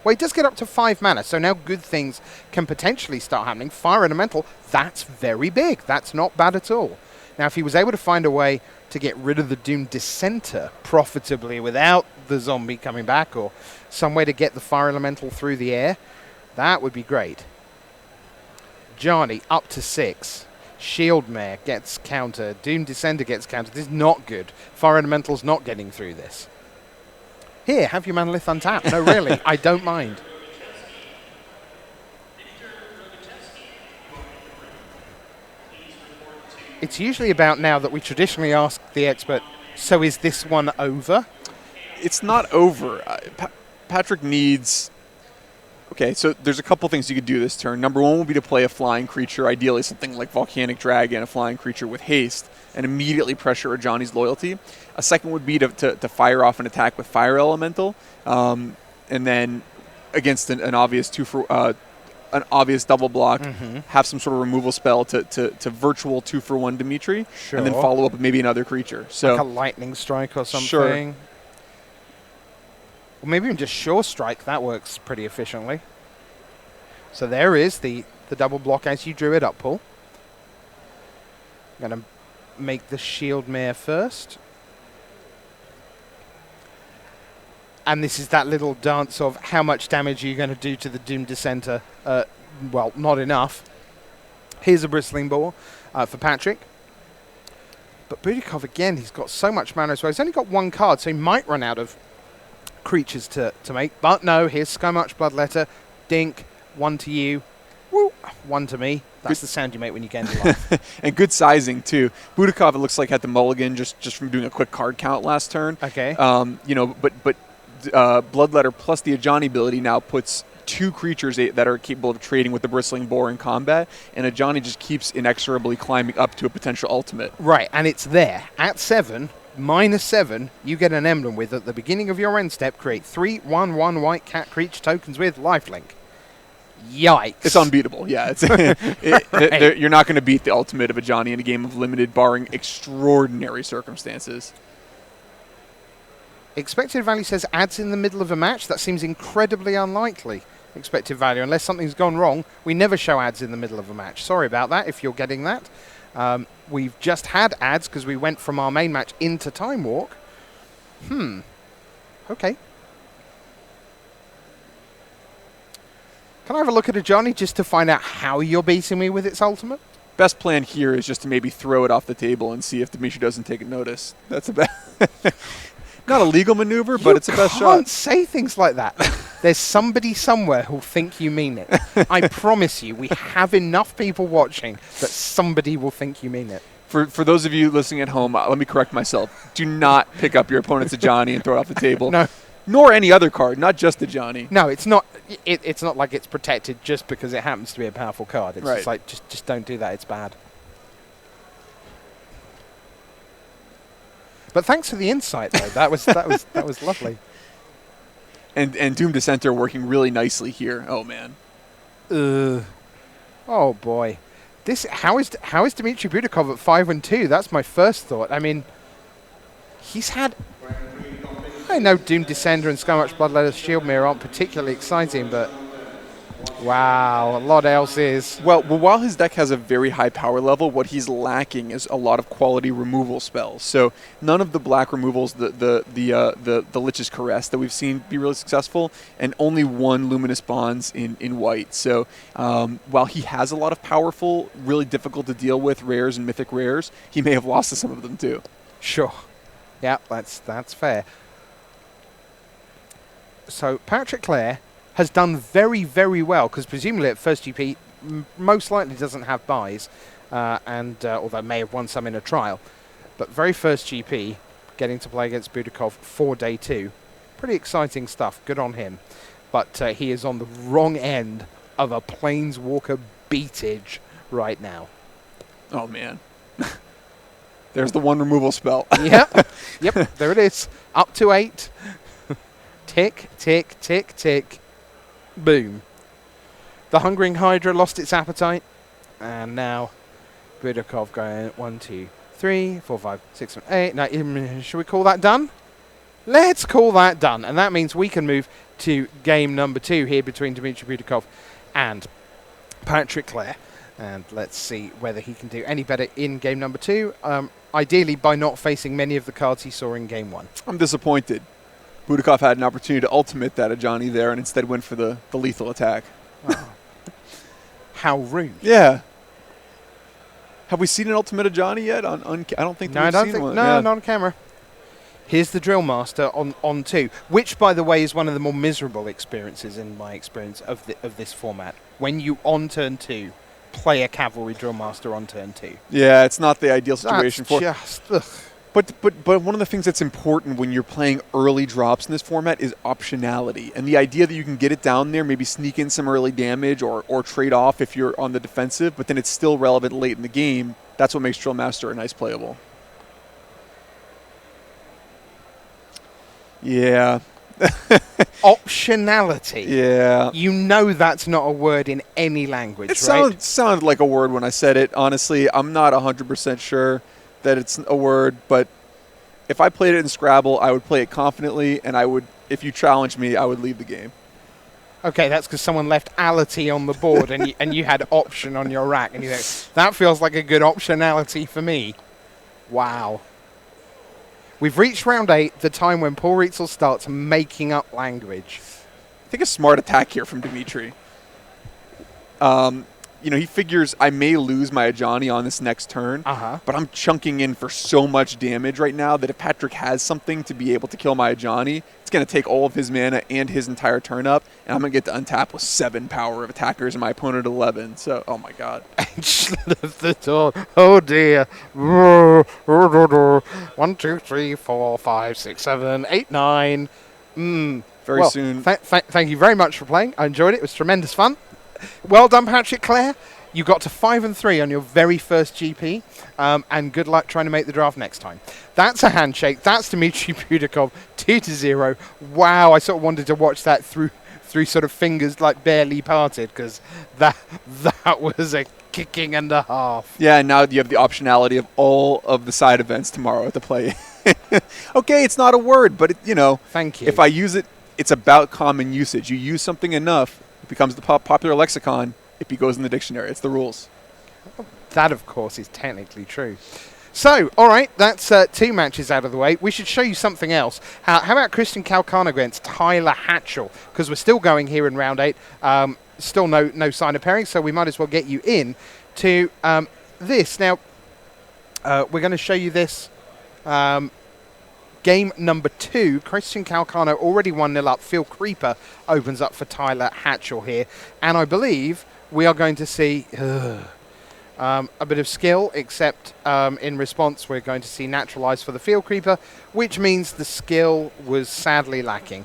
Well, he does get up to 5 mana, so now good things can potentially start happening. Fire Elemental, that's very big. That's not bad at all. Now, if he was able to find a way to get rid of the Doomed Dissenter profitably without the zombie coming back, or some way to get the Fire Elemental through the air, that would be great. Johnny up to 6. Shieldmare gets countered. Doomed Dissenter gets countered. This is not good. Fire Elemental's not getting through this. Here, have your Manolith untapped. No, really, I don't mind. It's usually about now that we traditionally ask the expert, so is this one over? It's not over. Patrick needs... Okay, so there's a couple things you could do this turn. Number one would be to play a flying creature, ideally something like Volcanic Dragon, a flying creature with haste, and immediately pressure a Johnny's Loyalty. A second would be to fire off an attack with Fire Elemental, and then against an obvious an obvious double block, have some sort of removal spell to virtual 2-for-1 Dmitry, and then follow up with maybe another creature. So like a lightning strike or something. Sure. Or maybe even just Sure Strike. That works pretty efficiently. So there is the double block as you drew it up, Paul. I'm going to make the Shieldmare first. And this is that little dance of how much damage are you going to do to the Doomed Dissenter. Well, not enough. Here's a Bristling Boar for Patrick. But Budakov, again, he's got so much mana as well. He's only got 1 card, so he might run out of creatures to make. But no, here's Skymarch Bloodletter. Dink, 1 to you. Woo, 1 to me. That's the sound you make when you gain life. And good sizing, too. Budakov, it looks like, had the mulligan just from doing a quick card count last turn. Okay. But Bloodletter plus the Ajani ability now puts 2 creatures that are capable of trading with the Bristling Boar in combat, and Ajani just keeps inexorably climbing up to a potential ultimate. Right, and it's there. At 7, -7, you get an emblem with, at the beginning of your end step, create 3 1/1 white cat creature tokens with lifelink. Yikes. It's unbeatable, yeah. You're not going to beat the ultimate of Ajani in a game of limited, barring extraordinary circumstances. Expected value says adds in the middle of a match. That seems incredibly unlikely. Expected value, unless something's gone wrong. We never show ads in the middle of a match. Sorry about that if you're getting that. We've just had ads because we went from our main match into Time Walk. Okay. Can I have a look at a Johnny just to find out how you're beating me with its ultimate? Best plan here is just to maybe throw it off the table and see if Dmitry doesn't take notice. That's a best... Not a legal maneuver, but it's a best shot. You can't say things like that. There's somebody somewhere who'll think you mean it. I promise you, we have enough people watching that somebody will think you mean it. For those of you listening at home, let me correct myself. Do not pick up your opponent's Ajani and throw it off the table. No. Nor any other card, not just the Johnny. No, it's not. It's not like it's protected just because it happens to be a powerful card. It's Right. just like just don't do that. It's bad. But thanks for the insight, though. That was lovely. And Doom Dissenter working really nicely here. Oh man. Oh boy, how is Dmitry Budakov at 5-2? That's my first thought. I mean, he's had. I know Doom Descender and Skymarch Bloodletter Shield Mirror aren't particularly exciting, but wow, a lot else is. Well, while his deck has a very high power level, what he's lacking is a lot of quality removal spells. So none of the black removals, the Lich's Caress that we've seen be really successful, and only one Luminous Bonds in white. So while he has a lot of powerful, really difficult to deal with rares and mythic rares, he may have lost to some of them too. Sure. Yeah, that's fair. So Patrick Clare has done very, very well, because presumably at first GP most likely doesn't have buys, although may have won some in a trial. But very first GP, getting to play against Budakov for day 2. Pretty exciting stuff. Good on him. But he is on the wrong end of a Planeswalker beatage right now. Oh, man. There's the one removal spell. Yep, there it is. Up to 8. Tick, tick, tick, tick. Boom. The Hungering Hydra lost its appetite. And now Budakov going 1, 2, 3, 4, 5, 6, 7, 8. Now, should we call that done? Let's call that done. And that means we can move to game number 2 here between Dmitry Budakov and Patrick Clare. And let's see whether he can do any better in game number 2. Ideally by not facing many of the cards he saw in game 1. I'm disappointed. Budakov had an opportunity to ultimate that Ajani there and instead went for the lethal attack. Oh. How rude. Yeah. Have we seen an ultimate Ajani yet? I don't think we've seen one. No, yeah. not on camera. Here's the Drill Master on 2, which, by the way, is one of the more miserable experiences in my experience of this format. When you, on turn 2, play a Cavalry Drill Master on turn 2. Yeah, it's not the ideal situation for just... Ugh. But one of the things that's important when you're playing early drops in this format is optionality. And the idea that you can get it down there, maybe sneak in some early damage or trade off if you're on the defensive, but then it's still relevant late in the game, that's what makes Drill Master a nice playable. Yeah. Optionality. Yeah. You know that's not a word in any language, right? It sounded like a word when I said it. Honestly, I'm not 100% sure that it's a word, but if I played it in Scrabble, I would play it confidently, and if you challenged me, I would leave the game. Okay, that's because someone left ality on the board and you had option on your rack, and you think, that feels like a good optionality for me. Wow. We've reached round 8, the time when Paul Rietzel starts making up language. I think a smart attack here from Dmitry. He figures I may lose my Ajani on this next turn, but I'm chunking in for so much damage right now that if Patrick has something to be able to kill my Ajani, it's going to take all of his mana and his entire turn up, and I'm going to get to untap with 7 power of attackers and my opponent 11. So, oh my god. The door. Oh dear. 1, 2, 3, 4, 5, 6, 7, 8, 9. Very soon. Thank you very much for playing. I enjoyed it. It was tremendous fun. Well done, Patrick Clare. You got to 5-3 on your very first GP, and good luck trying to make the draft next time. That's a handshake. That's Dmitry Budakov, 2-0. Wow, I sort of wanted to watch that through sort of fingers like barely parted, because that was a kicking and a half. Yeah, and now you have the optionality of all of the side events tomorrow to play. Okay, it's not a word, but Thank you. If I use it, it's about common usage. You use something enough, it becomes the popular lexicon. It goes in the dictionary. It's the rules. That, of course, is technically true. So, all right, that's 2 matches out of the way. We should show you something else. How about Christian Calcano against Tyler Hatchell? Because we're still going here in round 8. Still no sign of pairing, so we might as well get you in to this. Now, we're going to show you this. Game number 2, Christian Calcano already 1-0 up. Phil Creeper opens up for Tyler Hatchell here. And I believe we are going to see a bit of skill, except in response we're going to see Naturalize for the Field Creeper, which means the skill was sadly lacking.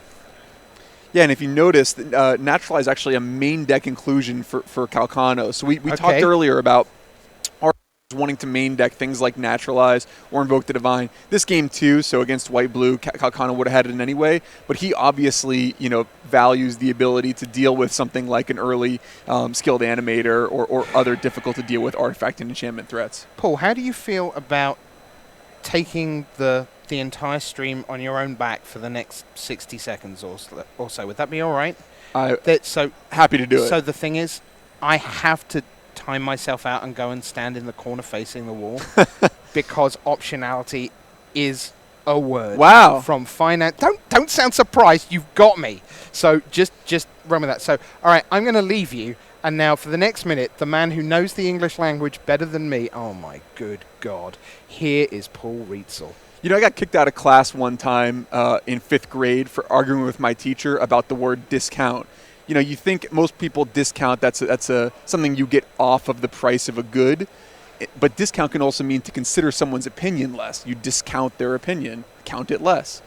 Yeah, and if you notice, Natural is actually a main deck inclusion for Calcano. So we talked earlier about our wanting to main deck things like Naturalize or Invoke the Divine. This game too, so against White-Blue, Calcano would have had it in anyway, but he obviously, values the ability to deal with something like an early skilled animator or other difficult to deal with artifact and enchantment threats. Paul, how do you feel about taking the entire stream on your own back for the next 60 seconds or so? Would that be all right? Happy to do it. So the thing is, I have to time myself out and go and stand in the corner facing the wall because optionality is a word. Wow. From finance. Don't sound surprised. You've got me. So just run with that. So, all right, I'm going to leave you. And now for the next minute, the man who knows the English language better than me, oh my good God, here is Paul Rietzel. I got kicked out of class one time in 5th grade for arguing with my teacher about the word discount. You think most people discount, that's something you get off of the price of a good, but discount can also mean to consider someone's opinion less. You discount their opinion, count it less.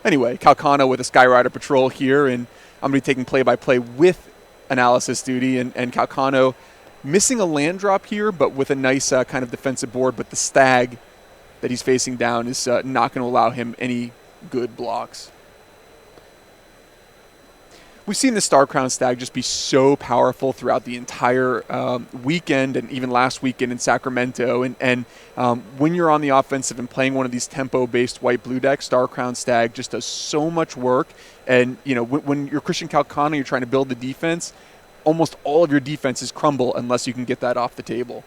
Anyway, Calcano with a Skyrider Patrol here, and I'm going to be taking play-by-play with analysis duty, and Calcano missing a land drop here, but with a nice kind of defensive board, but the stag that he's facing down is not going to allow him any good blocks. We've seen the Star Crown Stag just be so powerful throughout the entire weekend and even last weekend in Sacramento. And when you're on the offensive and playing one of these tempo-based white-blue decks, Star Crown Stag just does so much work. And, when you're Christian Calcano, you're trying to build the defense, almost all of your defenses crumble unless you can get that off the table.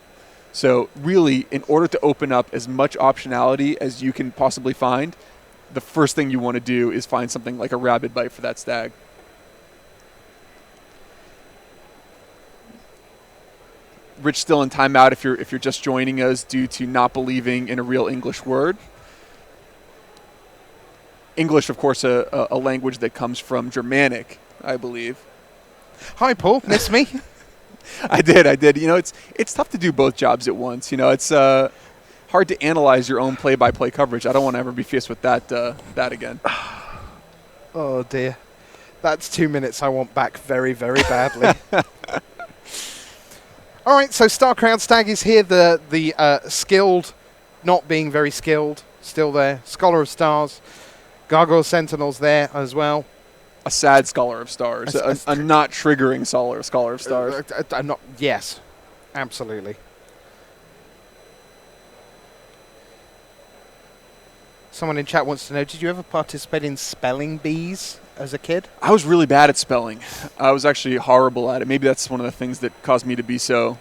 So really, in order to open up as much optionality as you can possibly find, the first thing you want to do is find something like a Rabid Bite for that Stag. Rich still in timeout if you're just joining us due to not believing in a real English word. English, of course, a language that comes from Germanic, I believe. Hi, Paul. Miss me? I did. It's tough to do both jobs at once. It's hard to analyze your own play-by-play coverage. I don't want to ever be faced with that again. Oh, dear. That's 2 minutes I want back very, very badly. All right, so Star Crown Stag is here. The skilled, not being very skilled, still there. Scholar of Stars. Gargoyle Sentinels there as well. A sad Scholar of Stars. A not triggering Scholar of Stars. Yes, absolutely. Someone in chat wants to know, did you ever participate in spelling bees as a kid? I was really bad at spelling. I was actually horrible at it. Maybe that's one of the things that caused me to be so,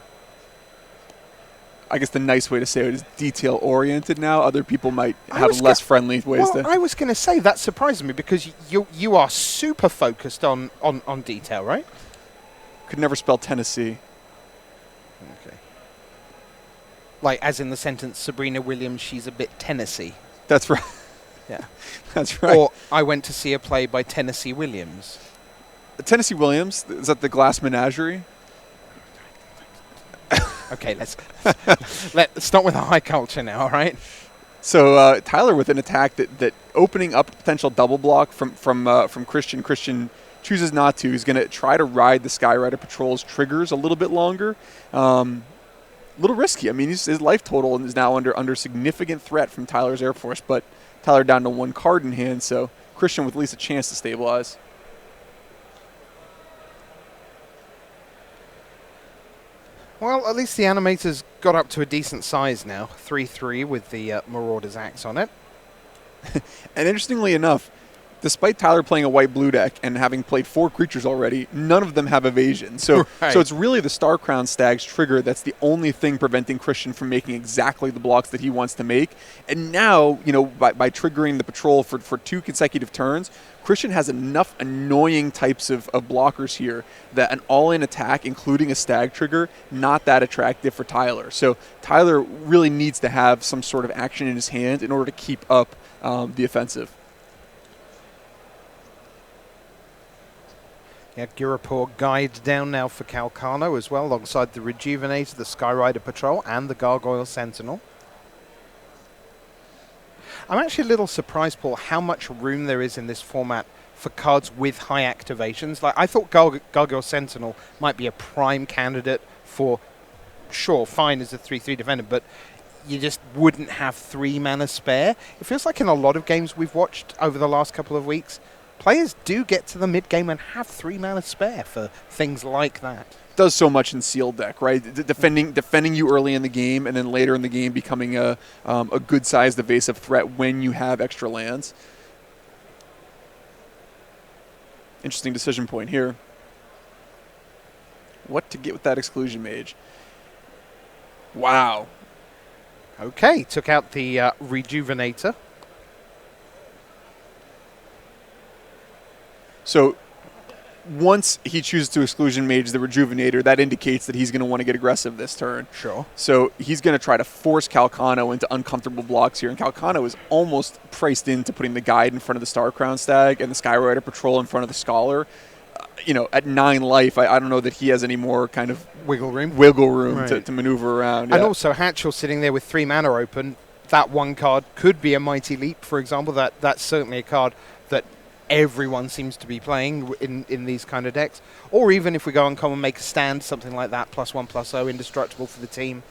I guess the nice way to say it is detail-oriented now. Other people might have less friendly ways to... I was going to say, that surprises me because you are super focused on detail, right? Could never spell Tennessee. Okay. Like, as in the sentence, Sabrina Williams, she's a bit Tennessee. That's right. Yeah. That's right. Or I went to see a play by Tennessee Williams. Tennessee Williams? Is that the Glass Menagerie? Okay, let's start with the high culture now, all right? So Tyler with an attack that opening up a potential double block from Christian. Christian chooses not to. He's going to try to ride the Skyrider Patrol's triggers a little bit longer. Little risky. I mean, his life total is now under significant threat from Tyler's Air Force, but Tyler down to one card in hand, so Christian with at least a chance to stabilize. Well, at least the animator's got up to a decent size now. 3/3 with the Marauder's Axe on it. And interestingly enough, despite Tyler playing a white-blue deck and having played 4 creatures already, none of them have evasion. So, right. So it's really the Star Crown Stag's trigger that's the only thing preventing Christian from making exactly the blocks that he wants to make. And now, by triggering the patrol for 2 consecutive turns, Christian has enough annoying types of blockers here that an all-in attack, including a Stag trigger, not that attractive for Tyler. So Tyler really needs to have some sort of action in his hand in order to keep up the offensive. Yeah, Girapur guide down now for Calcano as well, alongside the Rejuvenator, the Skyrider Patrol, and the Gargoyle Sentinel. I'm actually a little surprised, Paul, how much room there is in this format for cards with high activations. Like I thought Gargoyle Sentinel might be a prime candidate for, sure, fine as a 3/3 defender, but you just wouldn't have 3 mana spare. It feels like in a lot of games we've watched over the last couple of weeks, players do get to the mid-game and have 3 mana spare for things like that. Does so much in sealed deck, right? Defending you early in the game, and then later in the game becoming a good-sized evasive threat when you have extra lands. Interesting decision point here. What to get with that Exclusion Mage? Wow. Okay, took out the Rejuvenator. So once he chooses to Exclusion Mage the Rejuvenator, that indicates that he's going to want to get aggressive this turn. Sure. So he's going to try to force Calcano into uncomfortable blocks here, and Calcano is almost priced into putting the Guide in front of the Starcrown Stag and the Skyrider Patrol in front of the Scholar. At 9 life, I don't know that he has any more kind of wiggle room right, to maneuver around. And also Hatchell sitting there with 3 mana open. That one card could be a Mighty Leap, for example. That's certainly a card that everyone seems to be playing in these kind of decks. Or even if we go uncommon, make a stand, something like that, +1/+0, indestructible for the team.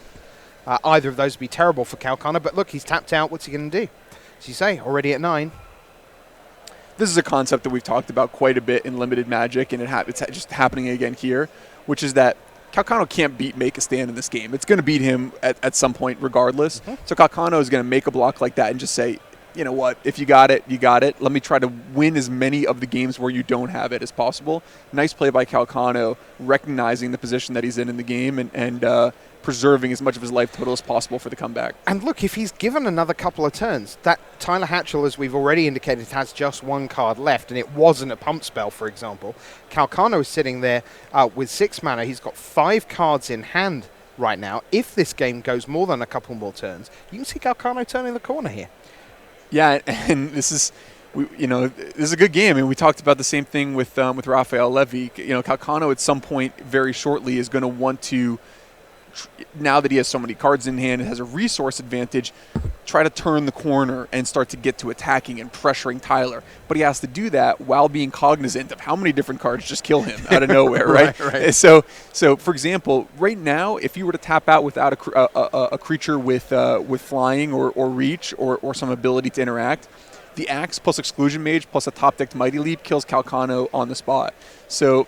Either of those would be terrible for Calcano, but look, he's tapped out. What's he going to do? As you say, already at 9. This is a concept that we've talked about quite a bit in Limited Magic, and it's just happening again here, which is that Calcano can't Make a Stand in this game. It's going to beat him at some point regardless. Mm-hmm. So Calcano is going to make a block like that and just say, you know what, if you got it, you got it. Let me try to win as many of the games where you don't have it as possible. Nice play by Calcano, recognizing the position that he's in the game and preserving as much of his life total as possible for the comeback. And look, if he's given another couple of turns, that Tyler Hatchell, as we've already indicated, has just 1 card left, and it wasn't a pump spell, for example. Calcano is sitting there with 6 mana. He's got 5 cards in hand right now. If this game goes more than a couple more turns, you can see Calcano turning the corner here. Yeah, and this is a good game, and we talked about the same thing with Raphael Levy. Calcano at some point very shortly is going to want to, now that he has so many cards in hand and has a resource advantage, try to turn the corner and start to get to attacking and pressuring Tyler. But he has to do that while being cognizant of how many different cards just kill him out of nowhere, right? Right. So for example, right now, if you were to tap out without a creature with flying or reach or some ability to interact, the Axe plus Exclusion Mage plus a top-decked Mighty Leap kills Calcano on the spot. So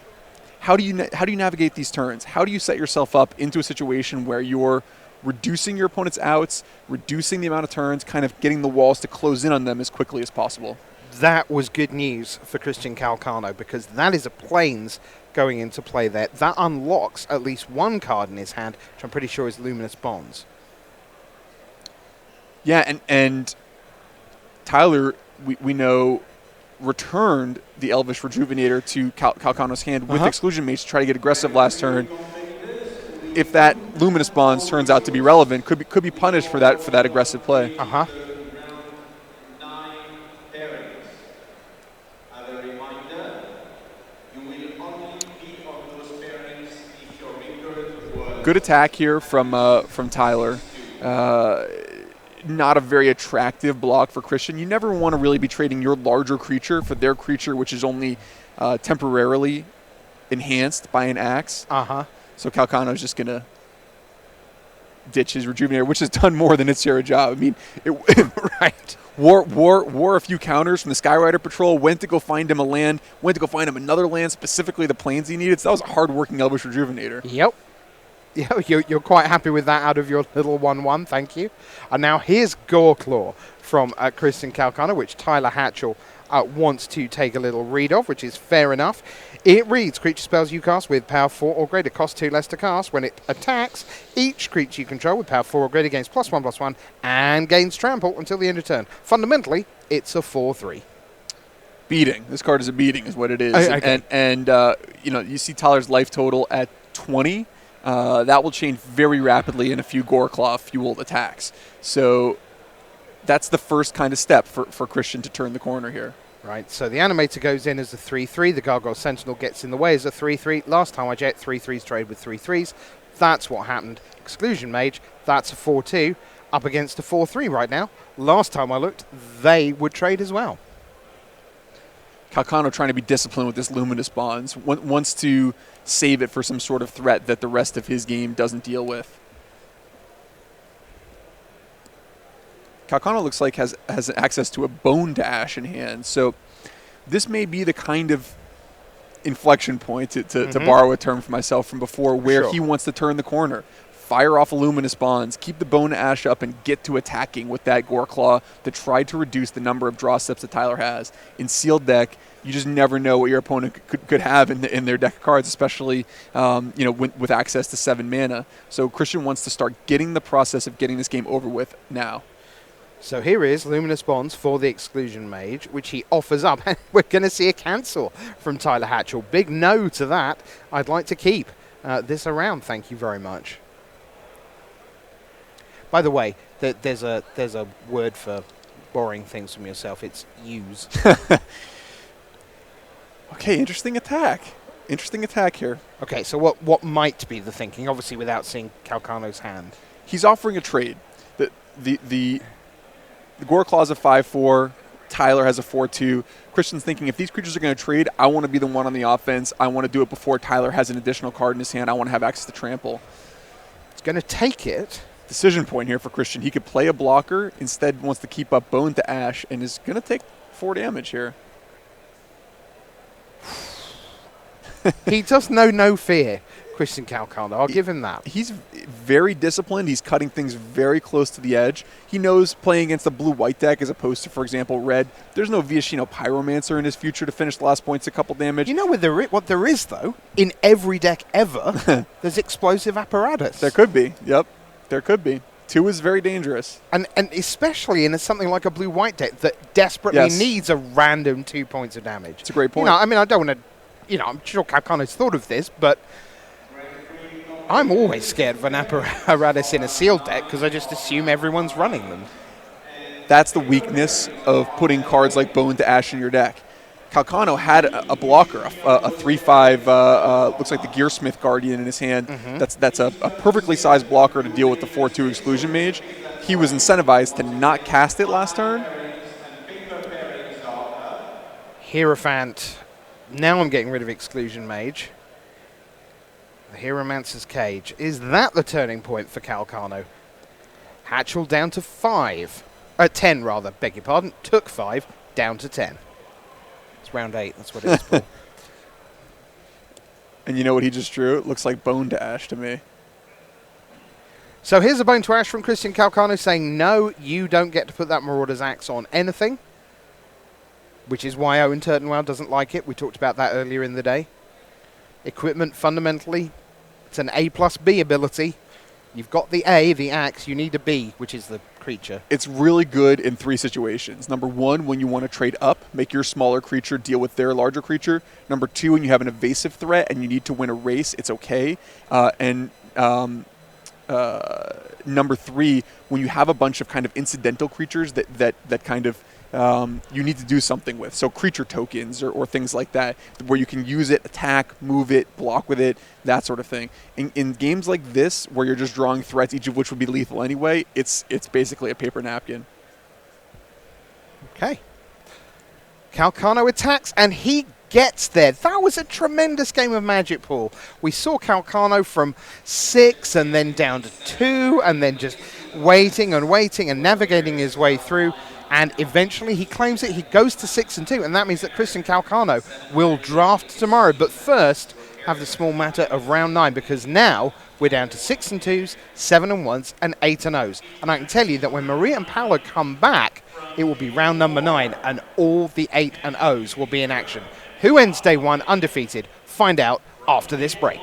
how do you navigate these turns? How do you set yourself up into a situation where you're reducing your opponent's outs, reducing the amount of turns, kind of getting the walls to close in on them as quickly as possible? That was good news for Christian Calcano, because that is a Plains going into play there. That unlocks at least 1 card in his hand, which I'm pretty sure is Luminous Bonds. Yeah, and Tyler, we know, returned the Elvish Rejuvenator to Calcano's hand with Exclusion Mage to try to get aggressive last turn. If that Luminous Bonds turns out to be relevant, could be punished for that aggressive play. Good attack here from Tyler. Not a very attractive block for Christian. You never want to really be trading your larger creature for their creature, which is only temporarily enhanced by an Axe. So Calcano's just going to ditch his Rejuvenator, which has done more than its share of job. I mean, right. Wore a few counters from the Skyrider Patrol, went to go find him a land, went to go find him another land, specifically the Plains he needed. So that was a hard-working Elvish Rejuvenator. Yep. Yeah, you're quite happy with that out of your little 1/1, thank you. And now here's Goreclaw from Christian Calcano, which Tyler Hatchell wants to take a little read of, which is fair enough. It reads, creature spells you cast with power 4 or greater cost 2 less to cast. When it attacks, each creature you control with power 4 or greater gains +1/+1 and gains trample until the end of turn. Fundamentally, it's a 4/3. Beating. This card is a beating is what it is. Okay. And you see Tyler's life total at 20. That will change very rapidly in a few Goreclaw-fueled attacks. So that's the first kind of step for Christian to turn the corner here. Right, so the Animator goes in as a 3/3. The Gargoyle Sentinel gets in the way as a 3/3. Last time I checked, 3/3s trade with 3/3s. That's what happened. Exclusion Mage, that's a 4/2. Up against a 4/3 right now. Last time I looked, they would trade as well. Calcano trying to be disciplined with this Luminous Bonds, wants to save it for some sort of threat that the rest of his game doesn't deal with. Calcano looks like has access to a Bone Dash in hand, so this may be the kind of inflection point, to borrow a term for myself from before, where he wants to turn the corner. Fire off a Luminous Bonds, keep the Bone Ash up, and get to attacking with that Gore Claw to try to reduce the number of draw steps that Tyler has. In sealed deck, you just never know what your opponent could have in their deck of cards, especially with access to 7 mana. So Christian wants to start getting the process of getting this game over with now. So here is Luminous Bonds for the Exclusion Mage, which he offers up. And we're going to see a cancel from Tyler Hatchell. Big no to that. I'd like to keep this around, thank you very much. By the way, there's a word for borrowing things from yourself. It's use. Okay, interesting attack. Interesting attack here. Okay, so what might be the thinking, obviously without seeing Calcano's hand? He's offering a trade. The Gore Claw's a 5/4. Tyler has a 4/2. Christian's thinking, if these creatures are going to trade, I want to be the one on the offense. I want to do it before Tyler has an additional card in his hand. I want to have access to trample. He's going to take it. Decision point here for Christian. He could play a blocker, instead wants to keep up Bone to Ash, and is going to take 4 damage here. He does know no fear, Christian Calcano. I'll give him that. He's very disciplined. He's cutting things very close to the edge. He knows playing against a blue-white deck as opposed to, for example, red. There's no Viashino Pyromancer in his future to finish the last points a couple damage. You know what there is, though? In every deck ever, there's Explosive Apparatus. There could be. Yep. There could be. 2 is very dangerous. And especially in something like a blue-white deck that desperately needs a random 2 points of damage. It's a great point. I mean, I don't want to, I'm sure Calcano's thought of this, but I'm always scared of an apparatus in a sealed deck because I just assume everyone's running them. That's the weakness of putting cards like Bone to Ash in your deck. Calcano had a blocker, a 3/5, looks like the Gearsmith Guardian in his hand. That's a perfectly sized blocker to deal with the 4/2 Exclusion Mage. He was incentivized to not cast it last turn. Hierophant. Now I'm getting rid of Exclusion Mage. The Hieromancer's Cage. Is that the turning point for Calcano? Hatchell down to 10 rather, beg your pardon. Took 5, down to 10. Round 8, that's what it is, Paul. And you know what he just drew? It looks like Bone to Ash to me. So here's a Bone to Ash from Christian Calcano saying, no, you don't get to put that Marauder's Axe on anything, which is why Owen Turtonwell doesn't like it. We talked about that earlier in the day. Equipment, fundamentally, it's an A+B ability. You've got the A, the axe, you need a B, which is the creature. It's really good in 3 situations. Number 1, when you want to trade up, make your smaller creature deal with their larger creature. Number 2, when you have an evasive threat and you need to win a race, it's okay. Number 3, when you have a bunch of kind of incidental creatures that kind of you need to do something with. So creature tokens or things like that, where you can use it, attack, move it, block with it, that sort of thing. In games like this, where you're just drawing threats, each of which would be lethal anyway, it's basically a paper napkin. Okay. Calcano attacks, and he gets there. That was a tremendous game of Magic, Paul. We saw Calcano from 6 and then down to 2 and then just waiting and navigating his way through. And eventually he claims it. He goes to 6 and 2, and that means that Christian Calcano will draft tomorrow. But first, have the small matter of round 9, because now we're down to 6 and 2s, 7 and 1s, and 8 and 0s. And I can tell you that when Maria and Paolo come back, it will be round number 9, and all the 8 and 0s will be in action. Who ends day 1 undefeated? Find out after this break.